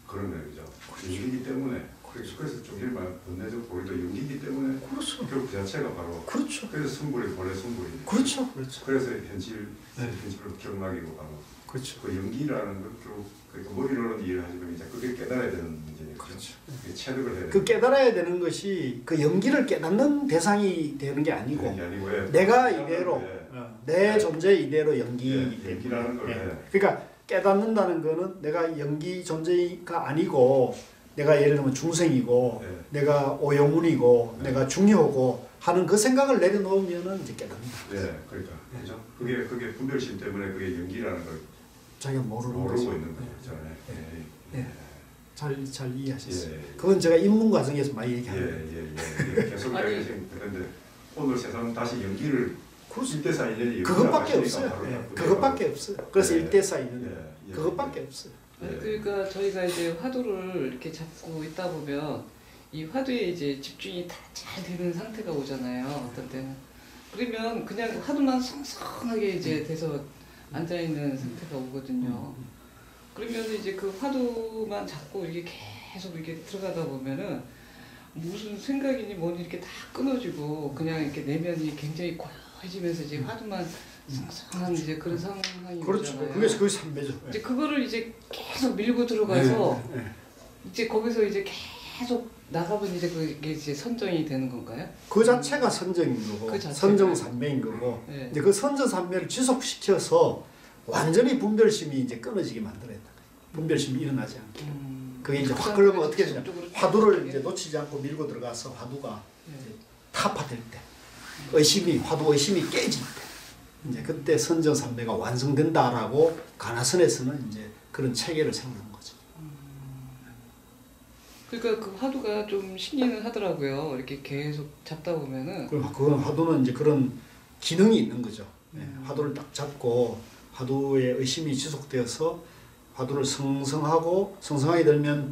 그런 거예요, 그죠? 연기이기 때문에 그래서 좀 일반 번뇌적 보이도 연기이기 때문에 그렇죠. 결국 그 자체가 바로 그렇죠. 그래서 성불이 원래 성불이 그렇죠. 그래서 현실로 기억나기로 바로 그렇죠. 그 연기라는 것도 그러니까 머리로는 이해를 하지만 이제 그게 깨달아야 되는 문제니까 그렇죠. 체득을 해야 그 깨달아야 되는 것이 그 연기를 깨닫는 대상이 되는 게 아니고 아니고 내가 이대로 내 존재 이대로 연기라는 걸 그러니까 깨닫는다는 거는 내가 연기 존재가 아니고 내가 예를 들면 중생이고 내가 오용훈이고 내가 중효고 하는 그 생각을 내려놓으면은 이제 깨닫는다. 네, 그러니까 그죠? 그게 분별심 때문에 그게 연기라는 걸 자기가 모르고 있는 거죠. 잘 이해하셨어요. 그건 제가 입문 과정에서 많이 얘기합니다. 계속 이야기하시는데 오늘 세상 다시 연기를 그렇죠. 1대4 인연이 그것밖에 없어요. 그것밖에 없어요. 그래서 1대4 인연 그것밖에 없어요. 그러니까 저희가 이제 화두를 이렇게 잡고 있다 보면 이 화두에 이제 집중이 다 잘 되는 상태가 오잖아요. 어떤 때는 그러면 그냥 화두만 성성하게 이제 돼서 앉아 있는 상태가 오거든요. 그러면 이제 그 화두만 잡고 이게 계속 이렇게 들어가다 보면은 무슨 생각이니 뭐니 이렇게 다 끊어지고 그냥 이렇게 내면이 굉장히 고요해지면서 이제 화두만 상상한 이제 그런 상황이 그렇죠. 오잖아요. 그게 삼매죠. 이제 그거를 이제 계속 밀고 들어가서 이제 거기서 이제 계속 나가면 이제 그게 이제 선정이 되는 건가요? 그 자체가 선정인 거고 선정산매인 거고 이제 그 선정산매를 지속시켜서 완전히 분별심이 이제 끊어지게 만들어야 된다. 분별심이 일어나지 않게. 그게 이제 확 그러면 어떻게 되냐? 화두를 이제 놓치지 않고 밀고 들어가서 화두가 이제 타파될 때, 화두 의심이 깨질 때, 이제 그때 선정산매가 완성된다라고 가나선에서는 이제 그런 체계를 세우는 거죠. 그러니까 그 화두가 좀 신기는 하더라고요. 이렇게 계속 잡다 보면은. 그건 화두는 이제 그런 기능이 있는 거죠. 화두를 딱 잡고 화두의 의심이 지속되어서 화두를 성성하게 되면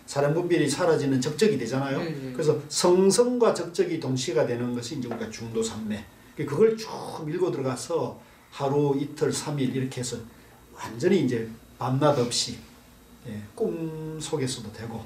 사량분별이 사라지는 적적이 되잖아요. 그래서 성성과 적적이 동시가 되는 것이 이제 우리가 중도산매. 그걸 쭉 밀고 들어가서 하루, 이틀, 3일 이렇게 해서 완전히 이제 밤낮 없이 꿈 속에서도 되고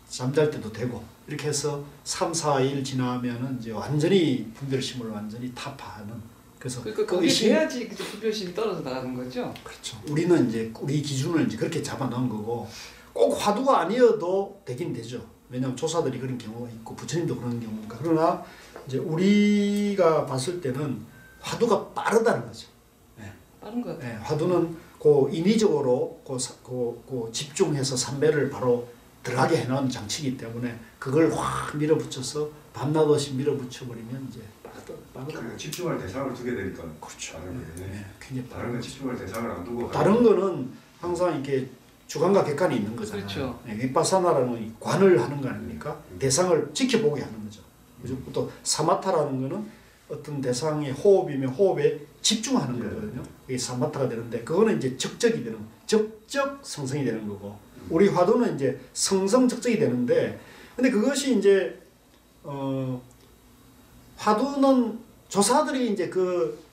잠잘 때도 되고 이렇게 해서 3, 4일 지나면은 이제 완전히 분별심을 완전히 타파하는. 그래서 그러니까 거기 의심, 돼야지 그 분별심이 떨어져 나가는 거죠. 그렇죠. 우리는 이제 우리 기준을 이제 그렇게 잡아놓은 거고 꼭 화두가 아니어도 되긴 되죠. 왜냐하면 조사들이 그런 경우가 있고 부처님도 그런 경우니까. 그러나 이제 우리가 봤을 때는 화두가 빠르다는 거죠. 네. 빠른 것 같아요. 네, 화두는 그 인위적으로 그 집중해서 삼배를 바로 들어가게 해놓은 장치이기 때문에 그걸 확 밀어붙여서 밤낮 없이 밀어붙여버리면 이제 빠르다. 그러니까 집중할 대상을 두게 되니까 그렇죠. 다른 거네. 네, 굉장히 다른 건 집중할 대상을 안 두고 다른 거는 항상 이렇게 주관과 객관이 있는 거잖아요. 그렇죠. 네, 윗바사나라는 관을 하는 거 아닙니까? 대상을 지켜보게 하는 거죠. 그죠? 또 사마타라는 거는 어떤 대상의 호흡이면 호흡에 집중하는 거거든요. 이게 사마타가 되는데 그거는 이제 적적이 되는 적적 성성이 되는 거고 우리 화두는 이제 성성적적이 되는데 근데 그것이 이제 화두는 조사들이 이제 그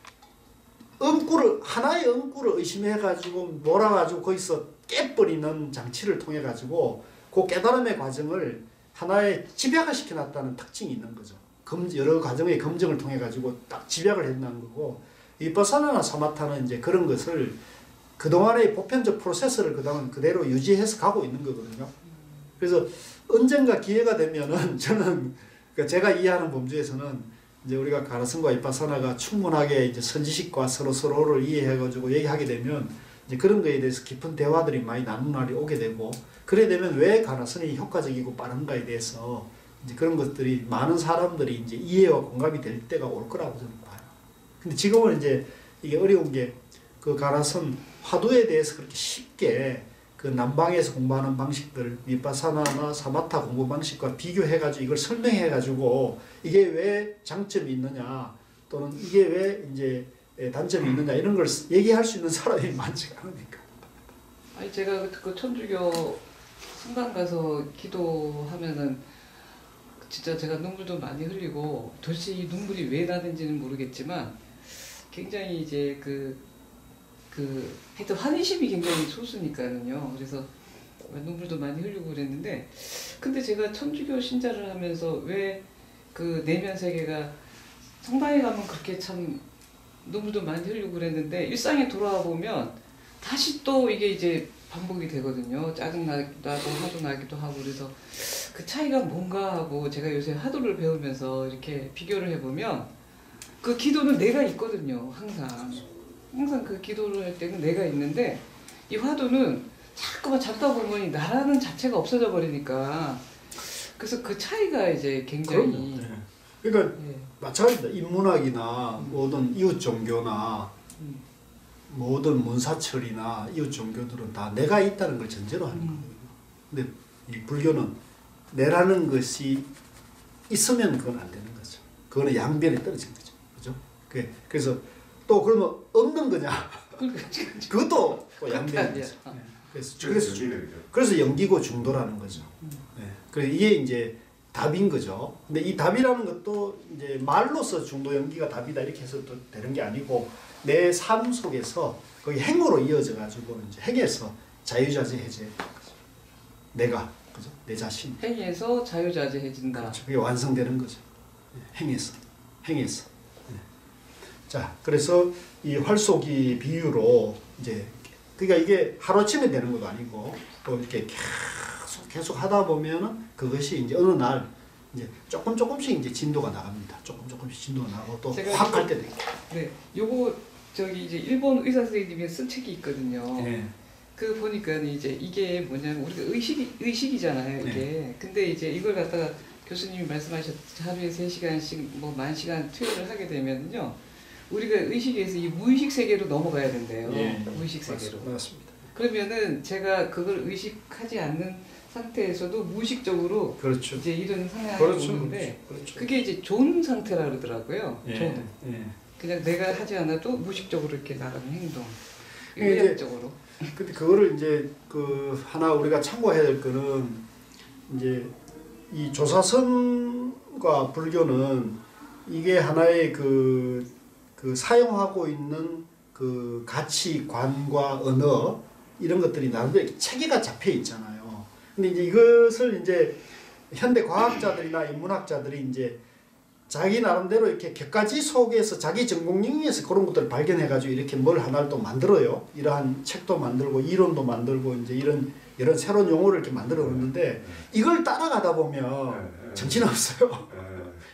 하나의 음구를 의심해가지고 몰아가지고 거기서 깨버리는 장치를 통해가지고 그 깨달음의 과정을 하나의 집약을 시켜놨다는 특징이 있는 거죠. 여러 과정의 검증을 통해가지고 딱 집약을 해놓은 거고, 위파사나나 사마타는 이제 그런 것을 그동안의 보편적 프로세스를 그대로 유지해서 가고 있는 거거든요. 그래서 언젠가 기회가 되면은 저는 제가 이해하는 범주에서는 이제 우리가 가라승과 위파사나가 충분하게 이제 선지식과 서로를 이해해가지고 얘기하게 되면 이제 그런 거에 대해서 깊은 대화들이 많이 나누는 날이 오게 되고, 그래 되면 왜 가라승이 효과적이고 빠른가에 대해서 이제 그런 것들이 많은 사람들이 이제 이해와 공감이 될 때가 올 거라고 저는 봐요. 근데 지금은 이제 이게 어려운 게 그 가라승 화두에 대해서 그렇게 쉽게 그 남방에서 공부하는 방식들, 위파사나나 사마타 공부 방식과 비교해가지고 이걸 설명해가지고 이게 왜 장점이 있느냐 또는 이게 왜 이제 단점이 있느냐 이런 걸 얘기할 수 있는 사람이 많지가 않으니까. 아니 제가 그 천주교 성당 가서 기도하면은 진짜 제가 눈물도 많이 흘리고 도대체 이 눈물이 왜 나는지는 모르겠지만 굉장히 이제 하여튼 환희심이 굉장히 솟으니까는요. 그래서 눈물도 많이 흘리고 그랬는데, 근데 제가 천주교 신자를 하면서 왜 그 내면 세계가 성당에 가면 그렇게 참 눈물도 많이 흘리고 그랬는데 일상에 돌아와 보면 다시 또 이게 이제 반복이 되거든요. 짜증나기도 하고 화도 나기도 하고. 그래서 그 차이가 뭔가 하고 제가 요새 화두를 배우면서 이렇게 비교를 해보면 그 기도는 내가 있거든요. 항상 그 기도를 할 때는 내가 있는데 이 화두는 자꾸만 잡다 보면 나라는 자체가 없어져 버리니까 그래서 그 차이가 이제 굉장히 네. 그러니까 예. 마찬가지다. 인문학이나 모든 이웃 종교나 모든 문사철이나 이웃 종교들은 다 내가 있다는 걸 전제로 하는 거거든요. 근데 이 불교는 내라는 것이 있으면 그건 안 되는 거죠. 그거는 양변에 떨어진 거죠. 그죠? 그래서 또 그러면 없는 거냐? 그것도 또 양변인 거죠. 그래서 영기고 중도라는 거죠. 네. 그래서 이게 이제 답인 거죠. 근데 이 답이라는 것도 이제 말로서 중도 영기가 답이다 이렇게 해서 또 되는 게 아니고 내 삶 속에서 거기 행으로 이어져 가지고 이제 행에서 자유자재해제 내가 그죠? 내 자신 행위에서 자유자재해진다. 그렇죠. 그게 완성되는 거죠. 행에서 네. 자, 그래서 이 활쏘기 비유로 이제 그러니까 이게 하루아침에 되는 것도 아니고 또 이렇게 계속 하다 보면은 그것이 이제 어느 날 이제 조금씩 이제 진도가 나갑니다. 조금씩 진도가 나고 또 확 갈 때도 있고. 네, 요거 저기 이제 일본 의사 선생님이 쓴 책이 있거든요. 네. 그 보니까 이제 이게 뭐냐면 우리가 의식이잖아요, 이게. 네. 근데 이제 이걸 갖다가 교수님이 말씀하셨듯이 하루에 3시간씩 뭐 10,000시간 투여를 하게 되면요. 우리가 의식에서 이 무의식 세계로 넘어가야 된대요. 예, 무의식 세계로. 맞습니다. 그러면은 제가 그걸 의식하지 않는 상태에서도 무의식적으로 그렇죠. 이제 이런 상황이 그렇죠. 오는데 그렇죠. 그게 이제 좋은 상태라 그러더라고요. 예, 좋은. 예. 그냥 내가 하지 않아도 무의식적으로 이렇게 나가는 행동. 이제 의학적으로. 근데 그거를 이제 그 하나 우리가 참고해야 될 거는 이제 이 조사선과 불교는 이게 하나의 그 사용하고 있는 그 가치관과 언어 이런 것들이 나름대로 체계가 잡혀 있잖아요. 근데 이제 이것을 이제 현대 과학자들이나 인문학자들이 이제 자기 나름대로 이렇게 객가지 속에서 자기 전공 영역에서 그런 것들을 발견해가지고 이렇게 뭘 하나를 또 만들어요. 이러한 책도 만들고 이론도 만들고 이제 이런 새로운 용어를 이렇게 만들어 놓는데 이걸 따라가다 보면 정신없어요.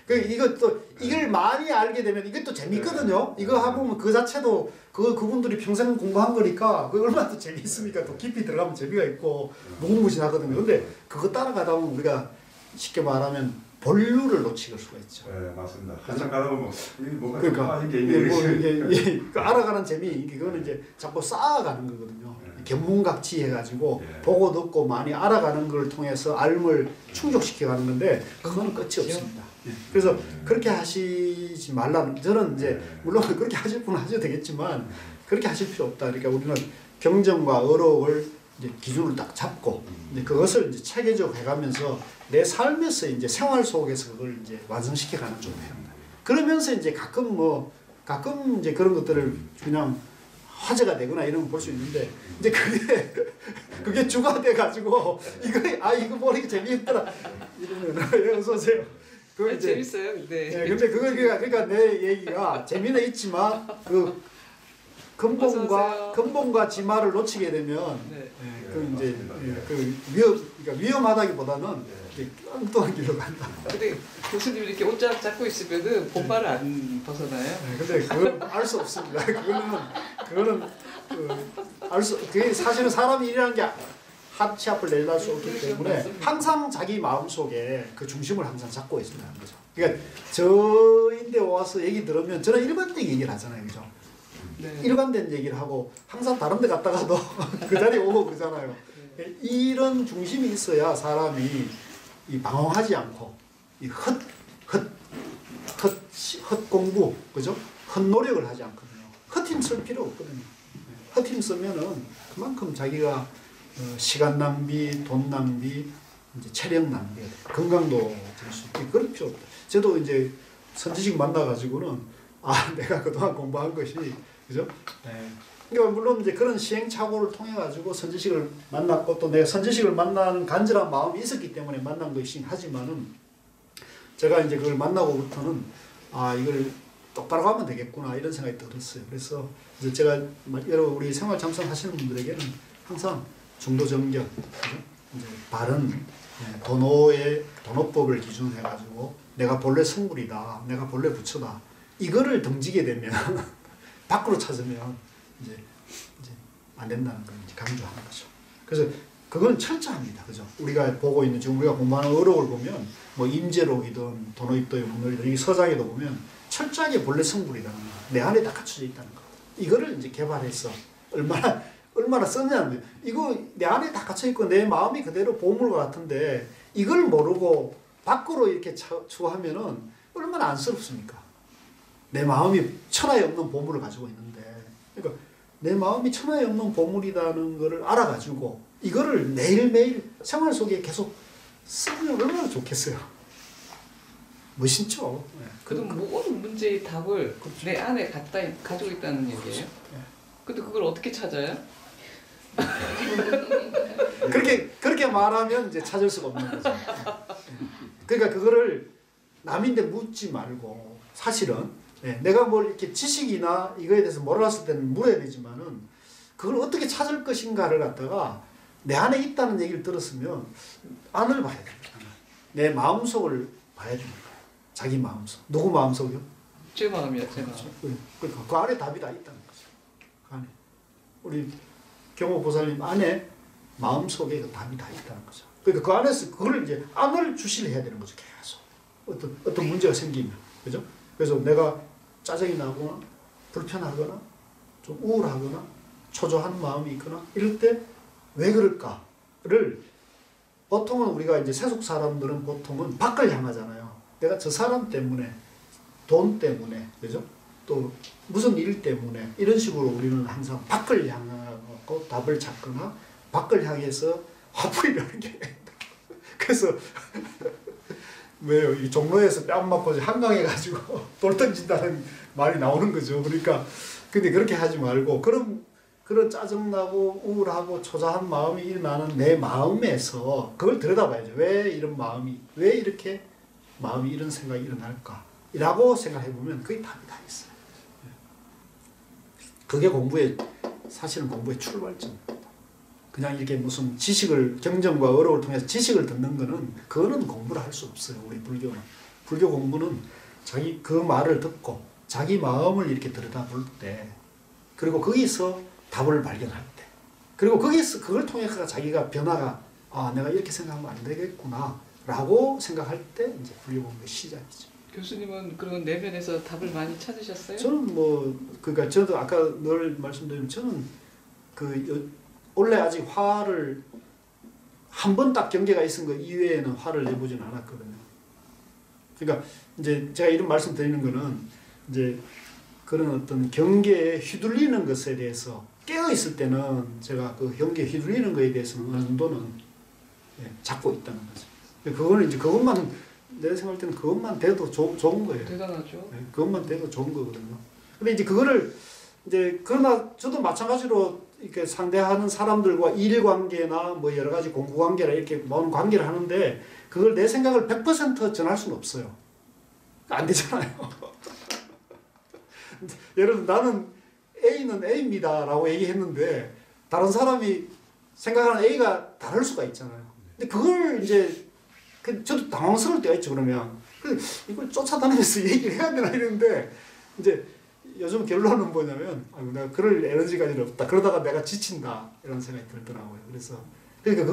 이것도 이걸 많이 알게 되면 이것도 재밌거든요. 이거 하보면 그 자체도 그분들이 평생 공부한 거니까 그 얼마나 또 재미있습니까? 또 깊이 들어가면 재미가 있고 무궁무진하거든요. 근데 그거 따라가다 보면 우리가 쉽게 말하면 본류를 놓칠 수가 있죠. 네, 맞습니다. 한참 가다 보면 이게 뭔가 그러니까 빠진 게 있네. 이게 알아가는 재미 이거는 이제 자꾸 쌓아가는 거거든요. 견문각지 해가지고 보고 듣고 많이 알아가는 걸 통해서 알을 충족시켜가는 건데 그거는 끝이 없습니다. 그래서 그렇게 하시지 말라는 저는 이제 물론 그렇게 하실 분은 하셔도 되겠지만 그렇게 하실 필요 없다. 그러니까 우리는 경전과 어록을 이제 기준을 딱 잡고 이제 그것을 이제 체계적으로 해가면서 내 삶에서 이제 생활 속에서 그걸 이제 완성시켜가는 좀 해요. 그러면서 이제 가끔 이제 그런 것들을 그냥 화제가 되거나 이런 걸 볼 수 있는데 이제 그게 주가 돼가지고 이거 보니까 재미있더라 이러면 어서 오세요. 그거 재밌어요. 네. 근데 그러니까 내 얘기가 재미는 있지만 그 근본과 지마를 놓치게 되면 그 이제 그러니까 위험하다기보다는 엉뚱한 길로 간다. 근데 교수님 이렇게 옷장 잡고 있으면은 본말을 안 벗어나요? 근데 그건 알 수 없습니다. 그거는 그게 사실은 사람이 일이라는 게 한치 앞을 내다볼 수 없기 때문에 항상 자기 마음속에 그 중심을 항상 잡고 있어야 하는 거죠. 그러니까 저인데 와서 얘기 들으면 저는 일반적인 얘기를 하잖아요. 그죠? 네. 일관된 얘기를 하고 항상 다른 데 갔다가도 그 자리에 오고 그러잖아요. 이런 중심이 있어야 사람이 이 방황하지 않고 이 헛공부, 그죠? 헛노력을 하지 않거든요. 헛힘 쓸 필요 없거든요. 헛힘 쓰면은 그만큼 자기가 시간 낭비, 돈 낭비, 이제 체력 낭비, 건강도 될 수 있고 그럴 필요 없다. 저도 이제 선지식 만나가지고는 내가 그동안 공부한 것이 그죠? 네. 그러니까 물론 이제 그런 시행착오를 통해 가지고 선지식을 만났고 또 내가 선지식을 만나는 간절한 마음이 있었기 때문에 만난 것이긴 하지만은 제가 이제 그걸 만나고부터는 이걸 똑바로 하면 되겠구나 이런 생각이 들었어요. 그래서 이제 제가 여러분 우리 생활 참선 하시는 분들에게는 항상 중도 정견, 이제 바른 도노법을 기준으로 해가지고 내가 본래 성불이다, 내가 본래 부처다 이거를 등지게 되면 밖으로 찾으면 이제 안 된다는 걸 이제 강조하는 거죠. 그래서 그건 철저합니다. 그죠? 우리가 보고 있는 지금 우리가 공부하는 어록을 보면 뭐 임제록이든 도노입도의 문헌이든 이 서장에도 보면 철저하게 본래 성불이라는 거, 내 안에 다 갖춰져 있다는 거. 이거를 이제 개발해서 얼마나 썼냐는 거예요. 이거 내 안에 다 갇혀 있고 내 마음이 그대로 보물과 같은데 이걸 모르고 밖으로 이렇게 추하면은 얼마나 안쓰럽습니까? 내 마음이 천하에 없는 보물을 가지고 있는데, 그러니까 내 마음이 천하에 없는 보물이라는 거를 알아가지고 이거를 매일매일 생활 속에 계속 쓰면 얼마나 좋겠어요. 멋있죠. 네. 그래도 모든 문제의 답을 내 안에 가지고 있다는 얘기예요. 근데 그걸 어떻게 찾아요? 그렇게 말하면 이제 찾을 수가 없는 거죠. 그러니까 그거를 남인데 묻지 말고 사실은 내가 뭘 이렇게 지식이나 이거에 대해서 몰랐을 때는 물어야 되지만은 그걸 어떻게 찾을 것인가를 갖다가 내 안에 있다는 얘기를 들었으면 안을 봐야 됩니다. 내 마음속을 봐야 됩니다. 자기 마음속. 누구 마음속이요? 제 마음이야, 제 마음. 그러니까 그 안에 답이 다 있다는 거죠. 그 안에. 우리 경호 보살님 안에 마음속에 그 답이 다 있다는 거죠. 그러니까 그 안에서 그걸 이제 안을 주시를 해야 되는 거죠. 계속. 어떤 문제가 생기면. 그죠? 그래서 내가 짜증이 나거나 불편하거나 좀 우울하거나 초조한 마음이 있거나 이럴 때 왜 그럴까를 보통은 우리가 이제 세속 사람들은 보통은 밖을 향하잖아요. 내가 저 사람 때문에 돈 때문에 그죠? 또 무슨 일 때문에 이런 식으로 우리는 항상 밖을 향하고 답을 찾거나 밖을 향해서 화풀이라는 게 그래서 왜요? 이 종로에서 뺨 맞고 한강에 가지고 돌 던진다는 말이 나오는 거죠. 그러니까 근데 그렇게 하지 말고 그런 짜증나고 우울하고 초조한 마음이 일어나는 내 마음에서 그걸 들여다봐야죠. 왜 이런 마음이, 왜 이렇게 마음이 이런 생각이 일어날까? 라고 생각해보면 그게 답이 다 있어요. 그게 사실은 공부의 출발점입니다. 그냥 이렇게 무슨 경전과 어록을 통해서 지식을 듣는 거는, 그거는 공부를 할 수 없어요. 우리 불교는. 불교 공부는 자기 그 말을 듣고 자기 마음을 이렇게 들여다볼 때, 그리고 거기서 답을 발견할 때, 그리고 거기서 그걸 통해서 자기가 변화가, 내가 이렇게 생각하면 안 되겠구나 라고 생각할 때 이제 불교 공부의 시작이죠. 교수님은 그런 내면에서 답을 많이 찾으셨어요? 저는 그러니까 저도 아까 늘 말씀드린, 저는 원래 아직 화를 한 번 딱 경계가 있은 거 이외에는 화를 내보진 않았거든요. 그러니까 이제 제가 이런 말씀 드리는 거는, 이제 그런 어떤 경계에 휘둘리는 것에 대해서 깨어 있을 때는 제가 그 경계에 휘둘리는 것에 대해서는 어느 정도는 잡고 있다는 거죠. 그거는 이제 그것만, 내 생각할 때는 그것만 돼도 좋은 거예요. 대단하죠. 그것만 돼도 좋은 거거든요. 근데 이제 그거를 그러나 저도 마찬가지로 이렇게 상대하는 사람들과 일관계나 뭐 여러 가지 공부관계나 이렇게 모든 관계를 하는데, 그걸 내 생각을 100% 전할 수는 없어요. 안 되잖아요. 예를 들어 나는 A는 A입니다 라고 얘기했는데 다른 사람이 생각하는 A가 다를 수가 있잖아요. 근데 그걸 이제 저도 당황스러울 때가 있죠. 그러면 이걸 쫓아다니면서 얘기를 해야 되나 이랬는데, 이제 요즘 결론은 뭐냐면, 내가 그럴 에너지가 없다. 그러다가 내가 지친다. 이런 생각이 들더라고요. 그러니까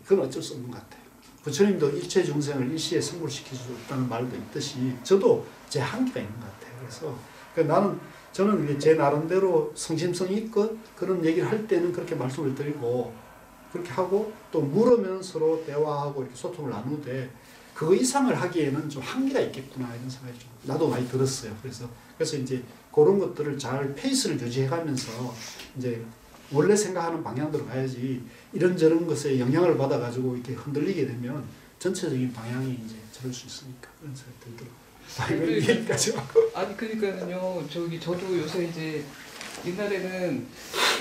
그건 어쩔 수 없는 것 같아요. 부처님도 일체 중생을 일시에 성불시킬 수 없다는 말도 있듯이 저도 제 한계가 있는 것 같아요. 그래서 저는 이제 제 나름대로 성심성 있고 그런 얘기를 할 때는 그렇게 말씀을 드리고, 그렇게 하고 또 물으면 서로 대화하고 이렇게 소통을 나누되, 그거 이상을 하기에는 좀 한계가 있겠구나 이런 생각이 좀 나도 많이 들었어요. 그래서 이제 그런 것들을 잘 페이스를 유지해가면서 이제 원래 생각하는 방향대로 가야지, 이런저런 것에 영향을 받아가지고 이렇게 흔들리게 되면 전체적인 방향이 이제 저럴 수 있으니까 그런 생각이 들더라고요. 아니 그러니까요. 저도 요새 이제 옛날에는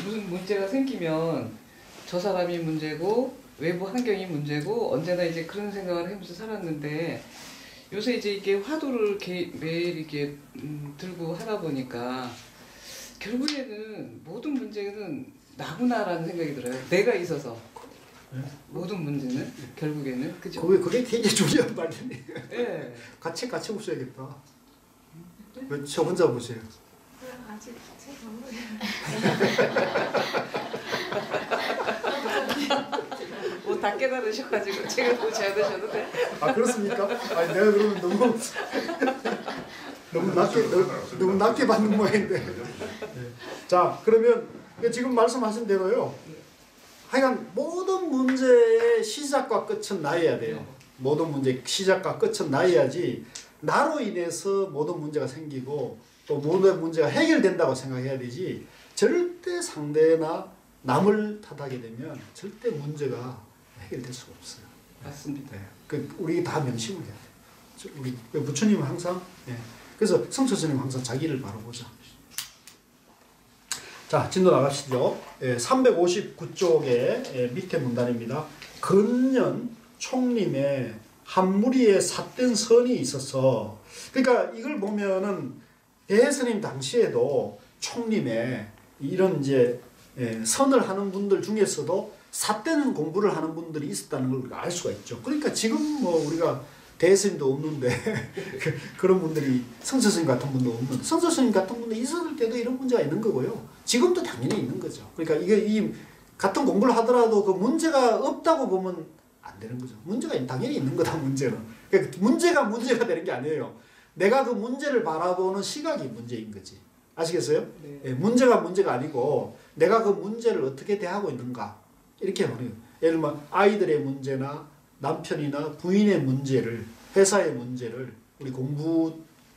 무슨 문제가 생기면 저 사람이 문제고 외부 환경이 문제고 언제나 이제 그런 생각을 하면서 살았는데, 요새 이제 이게 화두를 매일 이렇게 들고 하다 보니까 결국에는 모든 문제는 나구나라는 생각이 들어요. 내가 있어서 모든 문제는 결국에는, 그죠? 그게 되게 중요한 말이네. 네. 같이 보셔야겠다. 왜 저 혼자 보세요? 아직 책 다 깨달으셔가지고 책을 보지 않으셔도 돼. 그렇습니까? 내가 그러면 너무 낮게 받는 모양인데. 네. 자, 그러면 지금 말씀하신 대로요. 하여간 모든 문제의 시작과 끝은 나야 돼요. 모든 문제의 시작과 끝은 나야지, 나로 인해서 모든 문제가 생기고 또 모든 문제가 해결된다고 생각해야 되지, 절대 상대나 남을 탓하게 되면 절대 문제가 해결될 수가 없어요. 맞습니다. 우리 다 명심을 해야 돼요. 우리 부처님은 항상, 그래서 성철 스님 항상 자기를 바라보자. 자, 진도 나가시죠. 359쪽에 밑에 문단입니다. 근년 총림에 한 무리의 삿된 선이 있어서, 그러니까 이걸 보면은 대스님 당시에도 총림에 이런 이제 선을 하는 분들 중에서도 삿된 공부를 하는 분들이 있었다는 걸 알 수가 있죠. 그러니까 지금 우리가 대스님도 없는데 그런 분들이, 성철스님 같은 분도 없는데, 성철스님 같은 분도 있었을 때도 이런 문제가 있는 거고요. 지금도 당연히 있는 거죠. 그러니까 이 같은 공부를 하더라도 그 문제가 없다고 보면 안 되는 거죠. 문제가 당연히 있는 거다, 문제는. 그러니까 문제가 되는 게 아니에요. 내가 그 문제를 바라보는 시각이 문제인 거지. 아시겠어요? 네. 문제가 아니고 내가 그 문제를 어떻게 대하고 있는가, 이렇게 보는. 예를 들면 아이들의 문제나 남편이나 부인의 문제를, 회사의 문제를, 우리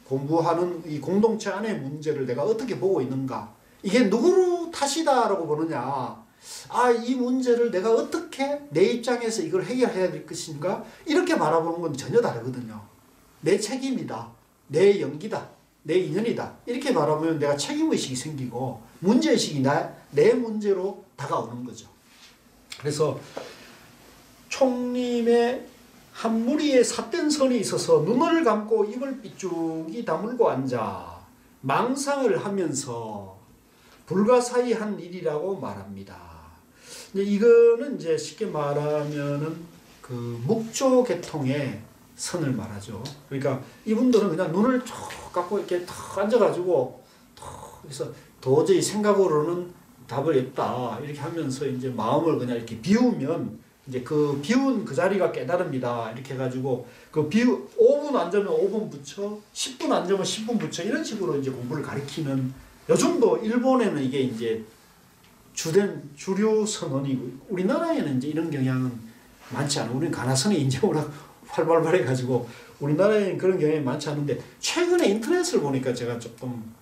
공부하는 이 공동체 안의 문제를 내가 어떻게 보고 있는가, 이게 누구 탓이다라고 보느냐, 이 문제를 내가 어떻게 내 입장에서 이걸 해결해야 될 것인가, 이렇게 바라보는 건 전혀 다르거든요. 내 책임이다, 내 연기다, 내 인연이다. 이렇게 바라보면 내가 책임의식이 생기고 문제의식이 내 문제로 다가오는 거죠. 그래서 총림의 한 무리의 삿된 선이 있어서 눈을 감고 입을 삐죽이 다물고 앉아 망상을 하면서 불가사의 한 일이라고 말합니다. 이거는 이제 쉽게 말하면은 그 묵조 계통의 선을 말하죠. 그러니까 이분들은 그냥 눈을 쭉 감고 이렇게 탁 앉아가지고 그래서 도저히 생각으로는 답을 없다 이렇게 하면서 이제 마음을 그냥 이렇게 비우면 이제 그 비운 그 자리가 깨달음이다 이렇게 해가지고 그 5분 앉으면 5분 붙여 10분 앉으면 10분 붙여 이런 식으로 이제 공부를 가리키는 요즘도 일본에는 이게 이제 주류 선언이고 우리나라에는 이제 이런 경향은 많지 않아. 우리는 가나선이 이제 워낙 활발해가지고 우리나라에는 그런 경향이 많지 않은데 최근에 인터넷을 보니까 제가 조금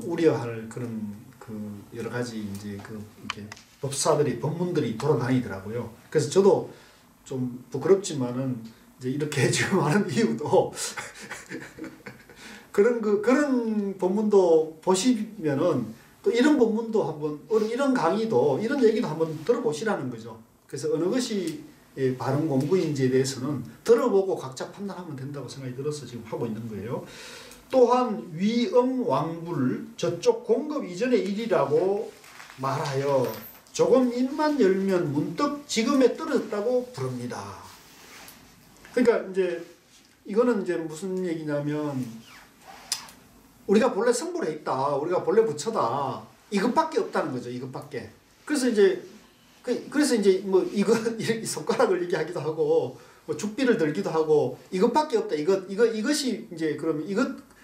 우려할 그런 그 여러 가지 이제 그 이렇게 법사들이 법문들이 돌아다니더라고요. 그래서 저도 좀 부끄럽지만은 이제 이렇게 지금 하는 이유도 그런 법문도 보시면은 또 이런 법문도 한번 이런 강의도 이런 얘기도 한번 들어보시라는 거죠. 그래서 어느 것이 바른 공부인지에 대해서는 들어보고 각자 판단하면 된다고 생각이 들어서 지금 하고 있는 거예요. 또한 위엄왕불 저쪽 공급 이전의 일이라고 말하여 조금 입만 열면 문득 지금에 떨어졌다고 부릅니다. 그러니까 이제 이거는 이제 무슨 얘기냐면 우리가 본래 성불에 있다. 우리가 본래 부처다. 이것밖에 없다는 거죠. 이것밖에. 그래서 이제 뭐 이거 이렇게 손가락을 얘기하기도 하고 뭐 죽비를 들기도 하고 이것밖에 없다. 이것이 이제 그러면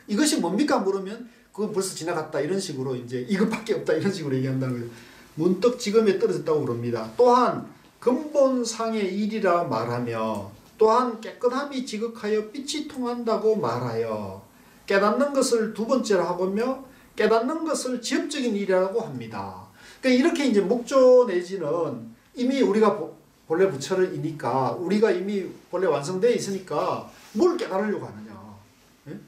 이것이 뭡니까 물으면 그건 벌써 지나갔다 이런 식으로 이제 이것밖에 없다 이런 식으로 얘기한다는 거예요. 문득 지금에 떨어졌다고 그럽니다. 또한 근본상의 일이라 말하며 또한 깨끗함이 지극하여 빛이 통한다고 말하여 깨닫는 것을 두 번째로 하고며 깨닫는 것을 지엽적인 일이라고 합니다. 그러니까 이렇게 이제 목조 내지는 이미 우리가 본래 부처를 이니까 우리가 이미 본래 완성되어 있으니까 뭘 깨달으려고 하느냐. 예?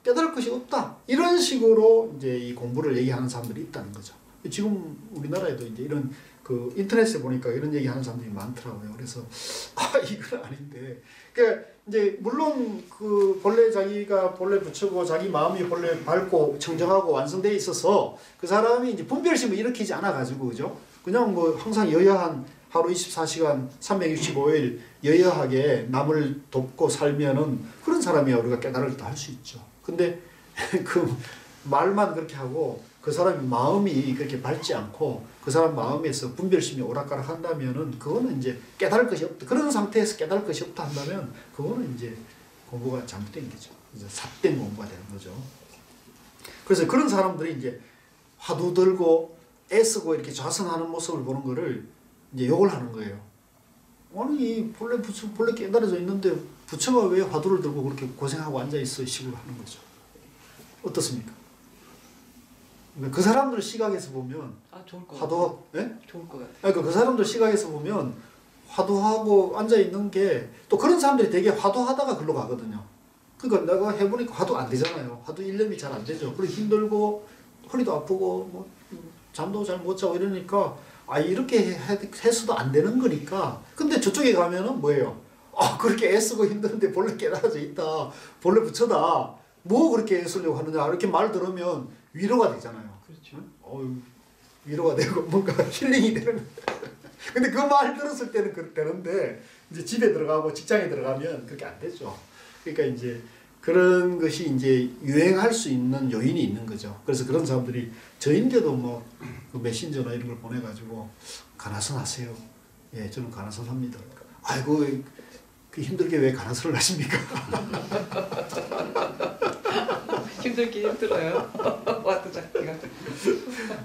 깨달을 것이 없다. 이런 식으로 이제 이 공부를 얘기하는 사람들이 있다는 거죠. 지금 우리나라에도 이제 이런 그 인터넷에 보니까 이런 얘기 하는 사람들이 많더라고요. 그래서 이건 아닌데. 그러니까 이제 물론 그 본래 자기가 본래 부처고 자기 마음이 본래 밝고 청정하고 완성되어 있어서 그 사람이 이제 분별심을 일으키지 않아 가지고 그죠? 그냥 뭐 항상 여여한 하루 24시간 365일 여여하게 남을 돕고 살면은 그런 사람이야 우리가 깨달을 할 수 있죠. 근데 그 말만 그렇게 하고 그 사람의 마음이 그렇게 밝지 않고 그 사람 마음에서 분별심이 오락가락 한다면은 그거는 이제 깨달을 것이 없다. 그런 상태에서 깨달을 것이 없다 한다면 그거는 이제 공부가 잘못된 거죠. 이제 삿된 공부가 되는 거죠. 그래서 그런 사람들이 이제 화두 들고 애쓰고 이렇게 좌선하는 모습을 보는 거를 이제 욕을 하는 거예요. 아니 본래 부처 본래 깨달아져 있는데 부처가 왜 화두를 들고 그렇게 고생하고 앉아 있어 이 식으로 하는 거죠. 어떻습니까? 그 사람들 시각에서 보면 좋을 것 화두, 예? 좋을 것 같아요. 그러니까 그 사람들 시각에서 보면 화두하고 앉아 있는 게 또 그런 사람들이 되게 화두하다가 글로 가거든요. 그러니까 내가 해보니까 화두 안 되잖아요. 화두 일념이 잘 안 되죠. 그리고 힘들고 허리도 아프고 뭐 잠도 잘 못 자고 이러니까 이렇게 해서도 안 되는 거니까. 근데 저쪽에 가면은 뭐예요? 그렇게 애쓰고 힘드는데 본래 깨달아져 있다. 본래 부처다. 뭐 그렇게 애쓰려고 하느냐. 이렇게 말 들으면 위로가 되잖아요. 그렇죠. 위로가 되고 뭔가 힐링이 되는 거예요. 근데 그 말 들었을 때는 되는데 이제 집에 들어가고 직장에 들어가면 그렇게 안 되죠. 그러니까 이제 그런 것이 이제 유행할 수 있는 요인이 있는 거죠. 그래서 그런 사람들이 저인데도 뭐 그 메신저나 이런 걸 보내가지고 가나선 하세요. 예, 저는 가나선 합니다. 아이고 그 힘들게 왜 가나선을 하십니까? 힘들긴 힘들어요. 화두 잡기가.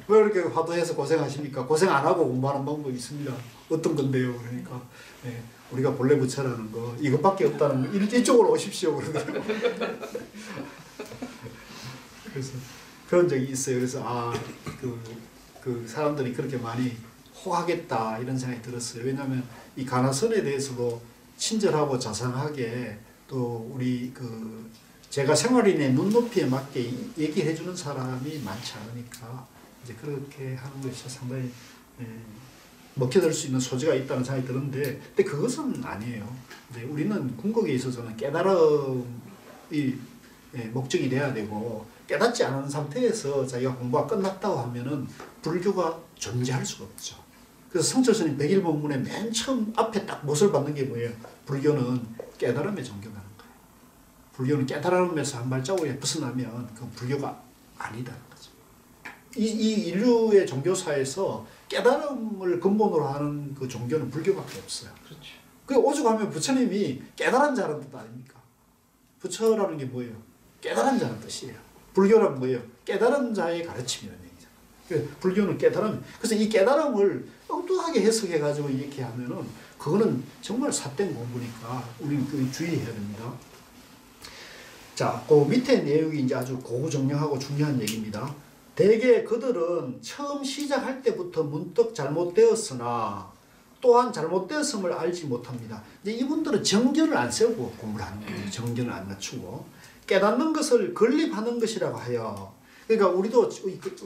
왜 이렇게 화두해서 고생하십니까? 고생 안 하고 공부하는 방법이 있습니다. 어떤 건데요? 그러니까 예, 우리가 본래 부처라는 거 이것밖에 없다는 거 이쪽으로 오십시오 그러더라고요. 그래서 그런 적이 있어요. 그래서 그 사람들이 그렇게 많이 호하겠다 이런 생각이 들었어요. 왜냐하면 이 가나선에 대해서도 친절하고 자상하게 또 우리 그 제가 생활인의 눈높이에 맞게 얘기해 주는 사람이 많지 않으니까 이제 그렇게 하는 것이 상당히 먹혀들 수 있는 소지가 있다는 생각이 드는데, 근데 그것은 아니에요. 이제 우리는 궁극에 있어서는 깨달음이 목적이 돼야 되고, 깨닫지 않은 상태에서 자기가 공부가 끝났다고 하면은 불교가 존재할 수가 없죠. 그래서 성철스님 백일본문의 맨 처음 앞에 딱 못을 받는 게 뭐예요? 불교는 깨달음의 종교라는 거예요. 불교는 깨달음에서 한 발자국에 벗어나면 그건 불교가 아니다는 거죠. 이 인류의 종교사에서 깨달음을 근본으로 하는 그 종교는 불교밖에 없어요. 그렇죠. 그 오죽하면 부처님이 깨달은 자라는 뜻 아닙니까? 부처라는 게 뭐예요? 깨달은 자라는 뜻이에요. 불교란 뭐예요? 깨달은 자의 가르침이라는 얘기잖아요. 불교는 깨달음. 그래서 이 깨달음을 엉뚱하게 해석해가지고 이렇게 하면은 그거는 정말 삿된 공부니까 우리는 그 주의해야 됩니다. 자, 그 밑에 내용이 이제 아주 고구정령하고 중요한 얘기입니다. 대개 그들은 처음 시작할 때부터 문득 잘못되었으나 또한 잘못되었음을 알지 못합니다. 이제 이분들은 정견을 안 세우고 공부를 하는 거예요. 정견을 안 갖추고 깨닫는 것을 건립하는 것이라고 하여. 그러니까 우리도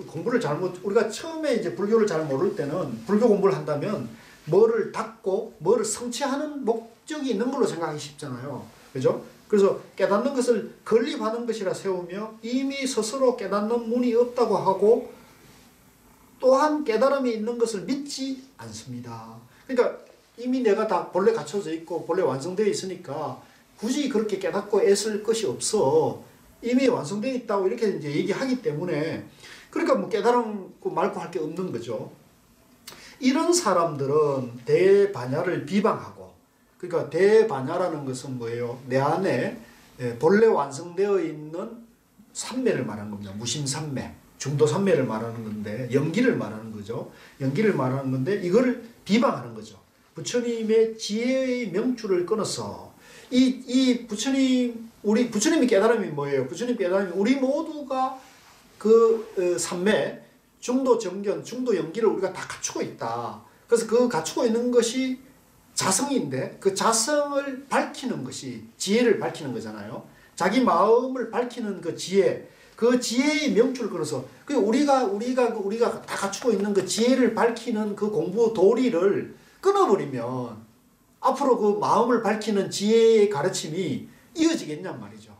공부를 우리가 처음에 이제 불교를 잘 모를 때는 불교 공부를 한다면 뭐를 닫고 뭐를 성취하는 목적이 있는 걸로 생각하기 쉽잖아요. 그죠? 그래서 깨닫는 것을 건립하는 것이라 세우며 이미 스스로 깨닫는 문이 없다고 하고 또한 깨달음이 있는 것을 믿지 않습니다. 그러니까 이미 내가 다 본래 갖춰져 있고 본래 완성되어 있으니까 굳이 그렇게 깨닫고 애쓸 것이 없어. 이미 완성되어 있다고 이렇게 이제 얘기하기 때문에 그러니까 뭐 깨달음 말고 할 게 없는 거죠. 이런 사람들은 대반야를 비방하고, 그러니까 대반야라는 것은 뭐예요? 내 안에 본래 완성되어 있는 삼매를 말하는 겁니다. 무심삼매, 중도삼매를 말하는 건데 영기를 말하는 거죠. 영기를 말하는 건데 이거를 비방하는 거죠. 부처님의 지혜의 명줄을 끊어서 이 부처님이 깨달음이 뭐예요? 부처님 깨달음이 우리 모두가 그 삼매, 중도 정견, 중도 영기를 우리가 다 갖추고 있다. 그래서 그 갖추고 있는 것이 자성인데 그 자성을 밝히는 것이 지혜를 밝히는 거잖아요. 자기 마음을 밝히는 그 지혜, 그 지혜의 명줄을 끊어서 그 우리가 다 갖추고 있는 그 지혜를 밝히는 그 공부 도리를 끊어버리면 앞으로 그 마음을 밝히는 지혜의 가르침이 이어지겠냔 말이죠.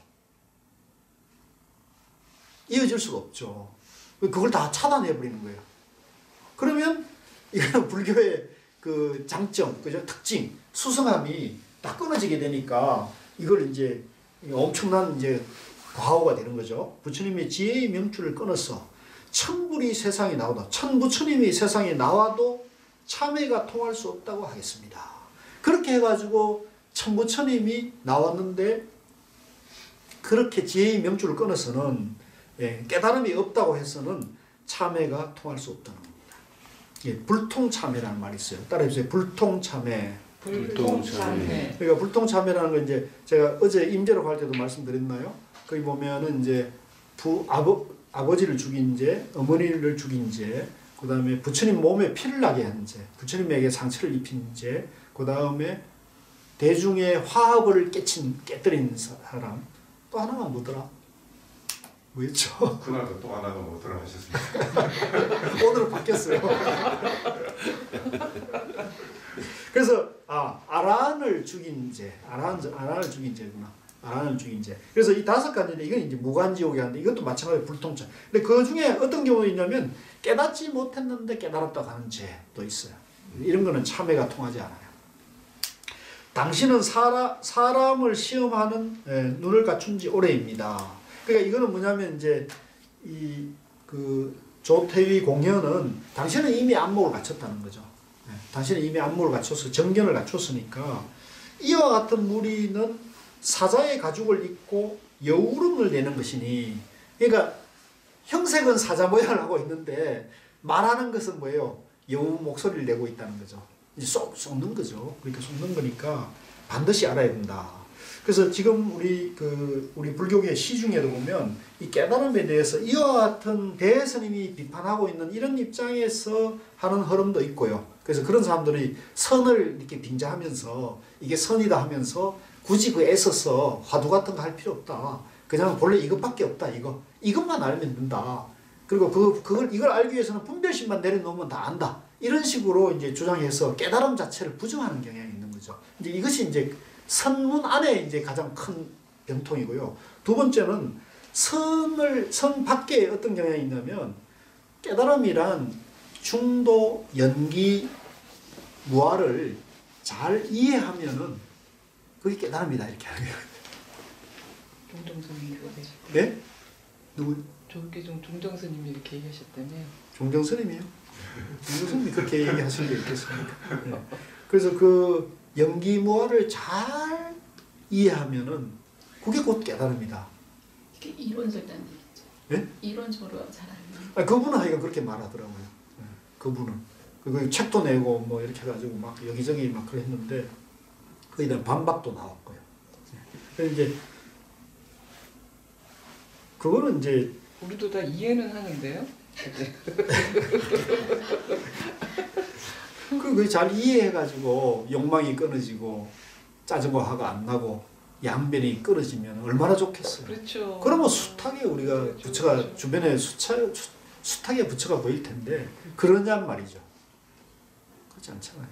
이어질 수가 없죠. 그걸 다 차단해버리는 거예요. 그러면 이거는 불교의 그 장점, 그죠? 특징, 수성함이 다 끊어지게 되니까 이걸 이제 엄청난 이제 과오가 되는 거죠. 부처님의 지혜의 명줄을 끊어서 천불이 세상에 나오다. 천부처님이 세상에 나와도 참회가 통할 수 없다고 하겠습니다. 그렇게 해가지고 천부처님이 나왔는데 그렇게 지혜의 명줄을 끊어서는 깨달음이 없다고 해서는 참회가 통할 수 없다는 겁니다. 불통참회라는 말이 있어요. 따라해주세요. 불통참회. 불통참회. 그러니까 불통참회라는 건 이제 제가 어제 임재로 갈 때도 말씀드렸나요? 거기 보면은 이제 아버지를 죽인 죄, 어머니를 죽인 죄, 그 다음에 부처님 몸에 피를 나게 한 죄, 부처님에게 상처를 입힌 죄, 그 다음에 대중의 화합을 깨뜨린 사람, 또 하나가 뭐더라? 뭐였죠? 그날도 또 하나가 뭐더라 하셨습니다. 오늘은 바뀌었어요. 그래서 아라한을 죽인 죄, 아라한을 죽인 죄구나. 아라한을 죽인 죄. 그래서 이 5가지인데 이건 이제 무간지옥이 하는데 이것도 마찬가지로 불통참. 근데 그 중에 어떤 경우가 있냐면 깨닫지 못했는데 깨달았다고 하는 죄도 있어요. 이런 거는 참회가 통하지 않아요. 당신은 사람을 시험하는 눈을 갖춘 지 오래입니다. 그러니까 이거는 뭐냐면 이제 그 조태위 공현은 당신은 이미 안목을 갖췄다는 거죠. 당신은 이미 안목을 갖춰서 정견을 갖췄으니까 이와 같은 무리는 사자의 가죽을 입고 여울음을 내는 것이니, 그러니까 형색은 사자 모양을 하고 있는데 말하는 것은 뭐예요? 여우 목소리를 내고 있다는 거죠. 이제 쏟는 거죠. 그러니까 쏟는 거니까 반드시 알아야 된다. 그래서 지금 우리 불교계 시중에도 보면 이 깨달음에 대해서 이와 같은 대스님이 비판하고 있는 이런 입장에서 하는 흐름도 있고요. 그래서 그런 사람들이 선을 이렇게 빙자하면서 이게 선이다 하면서 굳이 그 애써서 화두 같은 거 할 필요 없다. 그냥 본래 이것밖에 없다. 이것만 알면 된다. 그리고 이걸 알기 위해서는 분별심만 내려놓으면 다 안다. 이런 식으로 이제 주장해서 깨달음 자체를 부정하는 경향이 있는 거죠. 이제 이것이 이제 선문 안에 이제 가장 큰 병통이고요. 두 번째는 선 밖에 어떤 경향이 있냐면 깨달음이란 중도, 연기, 무아를 잘 이해하면은 그게 깨달음이다 이렇게 하는 거예요. 종정스님이 그러세요. 네? 누구? 저게 종정스님이 이렇게 얘기하셨다며. 종정스님이요? 종정스님이 그렇게 얘기하실 게 있겠습니까? 네. 그래서 그 연기무아를 잘 이해하면은 그게 곧 깨달음이다. 이게 이론적이라는 얘기죠. 네? 이론적으로 잘 알면. 그분은 하여간 그렇게 말하더라고요. 네. 그분은. 그리고 책도 내고 뭐 이렇게 해가지고 막 여기저기 막 그랬는데 거기에 대한 반박도 나왔고요. 네. 그래서 이제 그거는 이제 우리도 다 이해는 하는데요. 그걸 잘 이해해가지고 욕망이 끊어지고 짜증과 화가 안 나고 양변이 끊어지면 얼마나 좋겠어요. 그렇죠. 그러면 숫하게 우리가 그렇죠. 부처가 그렇죠. 주변에 숱하게 부처가 보일 텐데 그러냔 말이죠. 그렇지 않잖아요.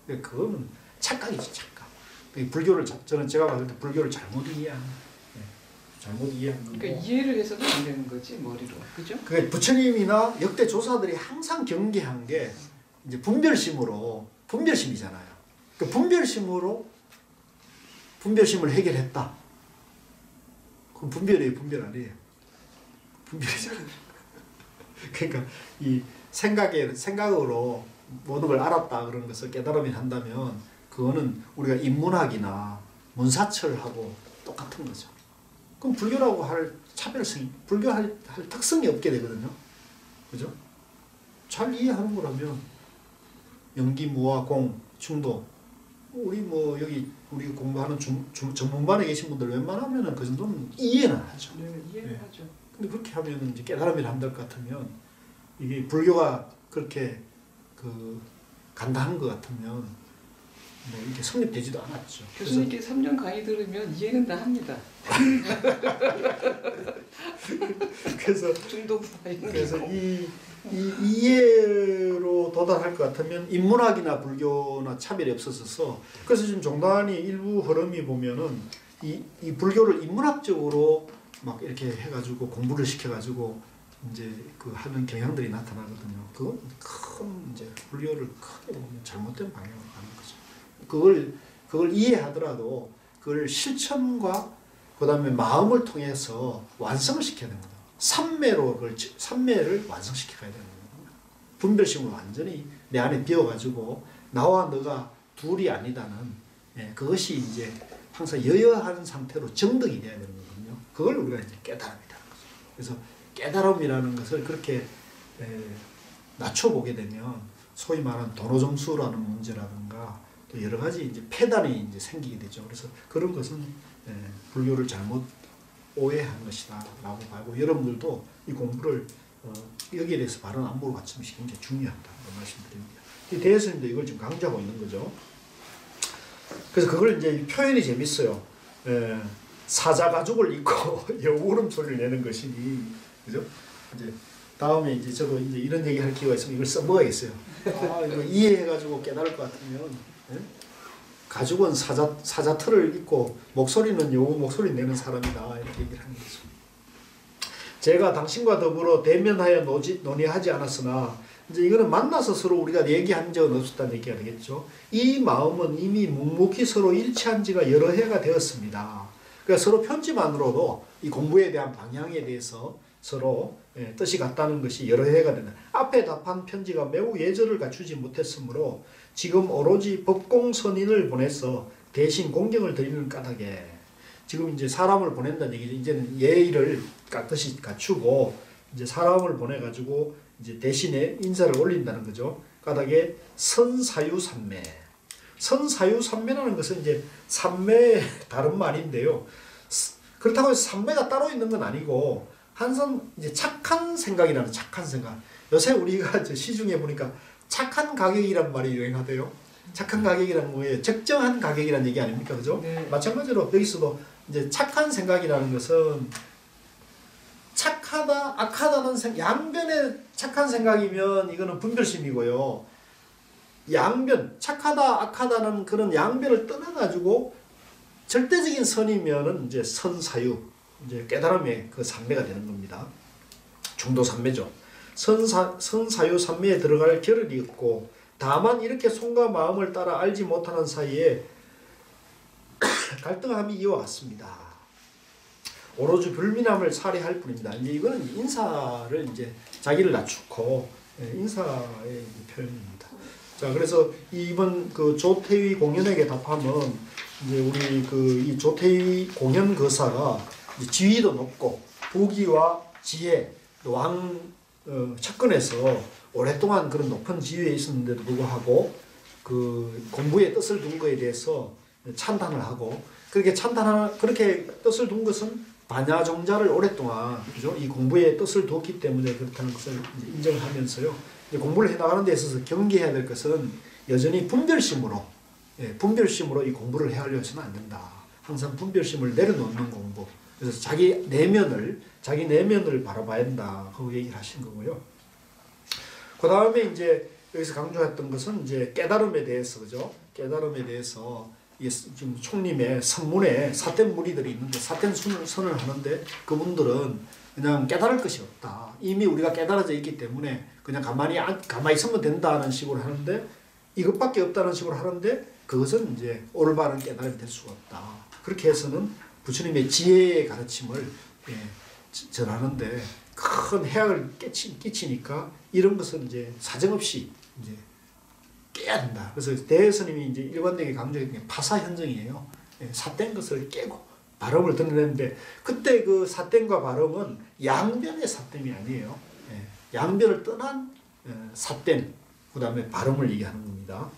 근데 그거는 착각이지 착각. 불교를 저는 제가 봤을 때 불교를 잘못 이해한 거고. 그러니까 이해를 해서는 안 되는 거지 머리로, 그죠? 그 부처님이나 역대 조사들이 항상 경계한 게 이제 분별심이잖아요. 그 분별심을 해결했다. 그럼 분별이에요, 분별 아니에요? 분별이잖아요. 그러니까 이 생각으로 모든 걸 알았다 그런 것을 깨달음이 한다면 그거는 우리가 인문학이나 문사철하고 똑같은 거죠. 그럼 불교라고 할 차별성이, 불교할 특성이 없게 되거든요. 그죠? 잘 이해하는 거라면 연기, 무아, 공, 중도 우리 뭐 여기 우리 공부하는 전문반에 계신 분들 웬만하면은 그 정도는 이해는 하죠. 네, 이해를 네. 하죠. 근데 그렇게 하면 이제 깨달음이라 한들 같으면 이게 불교가 그렇게 그 간단한 것 같으면 뭐 이렇게 성립되지도 않았죠. 교수님께 3년 강의 들으면 이해는 다 합니다. 그래서 이 이해로 도달할 것 같으면 인문학이나 불교나 차별이 없어져서 그래서 지금 종단이 일부 흐름이 보면은 이 불교를 인문학적으로 막 이렇게 해가지고 공부를 시켜가지고 이제 그 하는 경향들이 나타나거든요. 그건 큰 이제 불교를 크게 보면 잘못된 방향으로 가는 거죠. 그걸 이해하더라도 그걸 실천과 그다음에 마음을 통해서 완성을 시켜야 됩니다. 삼매를 완성시켜야 되는 거예요. 분별심을 완전히 내 안에 비워가지고 나와 너가 둘이 아니다는 그것이 이제 항상 여여한 상태로 정득이 돼야 되는 거거든요. 그걸 우리가 이제 깨달음이라는 거죠. 그래서 깨달음이라는 것을 그렇게 낮춰보게 되면 소위 말하는 도노점수라는 문제라든가 또 여러 가지 이제 폐단이 이제 생기게 되죠. 그래서 그런 것은 불교를 잘못 오해한 것이다라고 봐고 여러분들도 이 공부를 여기에 대해서 바른 안목을 갖추는 것이 굉장히 중요하다고 말씀드립니다. 이 대해서님도 이걸 지금 강조하고 있는 거죠. 그래서 그걸 이제 표현이 재밌어요. 사자 가죽을 입고 여우름 소리를 내는 것이니, 그죠? 이제 다음에 이제 저도 이제 이런 얘기 할 기회가 있으면 이걸 써먹어야겠어요. 이거 이해해가지고 깨달을 것 같으면, 가죽은 사자 털을 입고 목소리는 여우 목소리 내는 사람이다 이렇게 얘기를 하는 거죠. 제가 당신과 더불어 대면하여 논의하지 않았으나 이제 이거는 만나서 서로 우리가 얘기한 적은 없었다는 얘기가 되겠죠. 이 마음은 이미 묵묵히 서로 일치한 지가 여러 해가 되었습니다. 그러니까 서로 편지만으로도 이 공부에 대한 방향에 대해서 서로 뜻이 같다는 것이 여러 해가 된다. 앞에 답한 편지가 매우 예절을 갖추지 못했으므로 지금 오로지 법공선인을 보내서 대신 공경을 드리는 까닭에 지금 이제 사람을 보낸다는 얘기죠. 이제는 예의를 뜻이 갖추고 이제 사람을 보내가지고 이제 대신에 인사를 올린다는 거죠. 까닭에 선사유삼매. 선사유삼매라는 것은 이제 삼매의 다른 말인데요. 그렇다고 해서 삼매가 따로 있는 건 아니고 한선 이제 착한 생각이라는 착한 생각. 요새 우리가 시중에 보니까 착한 가격이란 말이 유행하대요. 착한 가격이란 뭐예요? 적정한 가격이란 얘기 아닙니까? 그죠? 네. 마찬가지로 여기서도 이제 착한 생각이라는 것은 착하다, 악하다는 양변의 착한 생각이면 이거는 분별심이고요. 양변, 착하다, 악하다는 그런 양변을 떠나가지고 절대적인 선이면은 이제 선사유, 이제 깨달음의 그 삼매가 되는 겁니다. 중도 삼매죠. 선사유 삼매에 들어갈 겨를이 없고, 다만 이렇게 손과 마음을 따라 알지 못하는 사이에 갈등함이 이어왔습니다. 오로지 불민함을 살해할 뿐입니다. 이제 이거는 인사를 이제 자기를 낮추고 인사의 표현입니다. 자, 그래서 이번 그 조태위 공연에게 답하면 이제 우리 그 이 조태위 공연 거사가 지위도 높고 부귀와 지혜, 왕 측근에서 오랫동안 그런 높은 지위에 있었는데도 불구하고 그 공부에 뜻을 둔 거에 대해서 찬탄을 하고, 그렇게 그렇게 뜻을 둔 것은 반야종자를 오랫동안, 그죠? 이 공부에 뜻을 뒀기 때문에 그렇다는 것을 인정하면서요. 이제 공부를 해나가는 데 있어서 경계해야 될 것은 여전히 분별심으로 이 공부를 해하려 해서는 안 된다. 항상 분별심을 내려놓는 공부. 그래서 자기 내면을 바라봐야 한다. 그 얘기를 하신 거고요. 그 다음에 이제 여기서 강조했던 것은 이제 깨달음에 대해서, 그죠? 깨달음에 대해서 지금 총림의 선문에 삿된 무리들이 있는데 삿된 선을 하는데 그분들은 그냥 깨달을 것이 없다. 이미 우리가 깨달아져 있기 때문에 그냥 가만히 있으면 된다는 식으로 하는데, 이것밖에 없다는 식으로 하는데 그것은 이제 올바른 깨달음이 될 수가 없다. 그렇게 해서는 부처님의 지혜의 가르침을 전하는데 큰 해악을 끼치니까 이런 것은 이제 사정없이 이제 깨야 된다. 그래서 대스님이 이제 일관되게 강조했던 게 파사현정이에요. 삿된 것을 깨고 발음을 드러내는데, 그때 그 삿됨과 발음은 양변의 삿됨이 아니에요. 양변을 떠난 삿됨, 그 다음에 발음을 얘기하는 겁니다.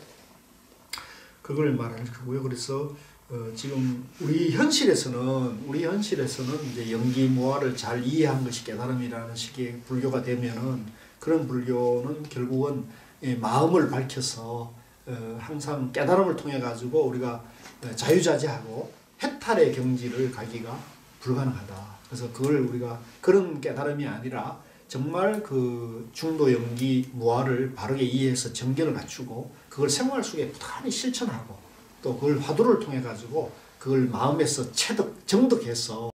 그걸 말하는 거고요. 그래서 지금 우리 현실에서는 이제 영기무화를 잘 이해한 것이 깨달음이라는 식의 불교가 되면은, 그런 불교는 결국은 마음을 밝혀서 항상 깨달음을 통해 가지고 우리가 자유자재하고 해탈의 경지를 가기가 불가능하다. 그래서 그걸 우리가 그런 깨달음이 아니라 정말 그 중도 영기 무아를 바르게 이해해서 정견을 갖추고 그걸 생활 속에 부단히 실천하고 또 그걸 화두를 통해 가지고 그걸 마음에서 정득해서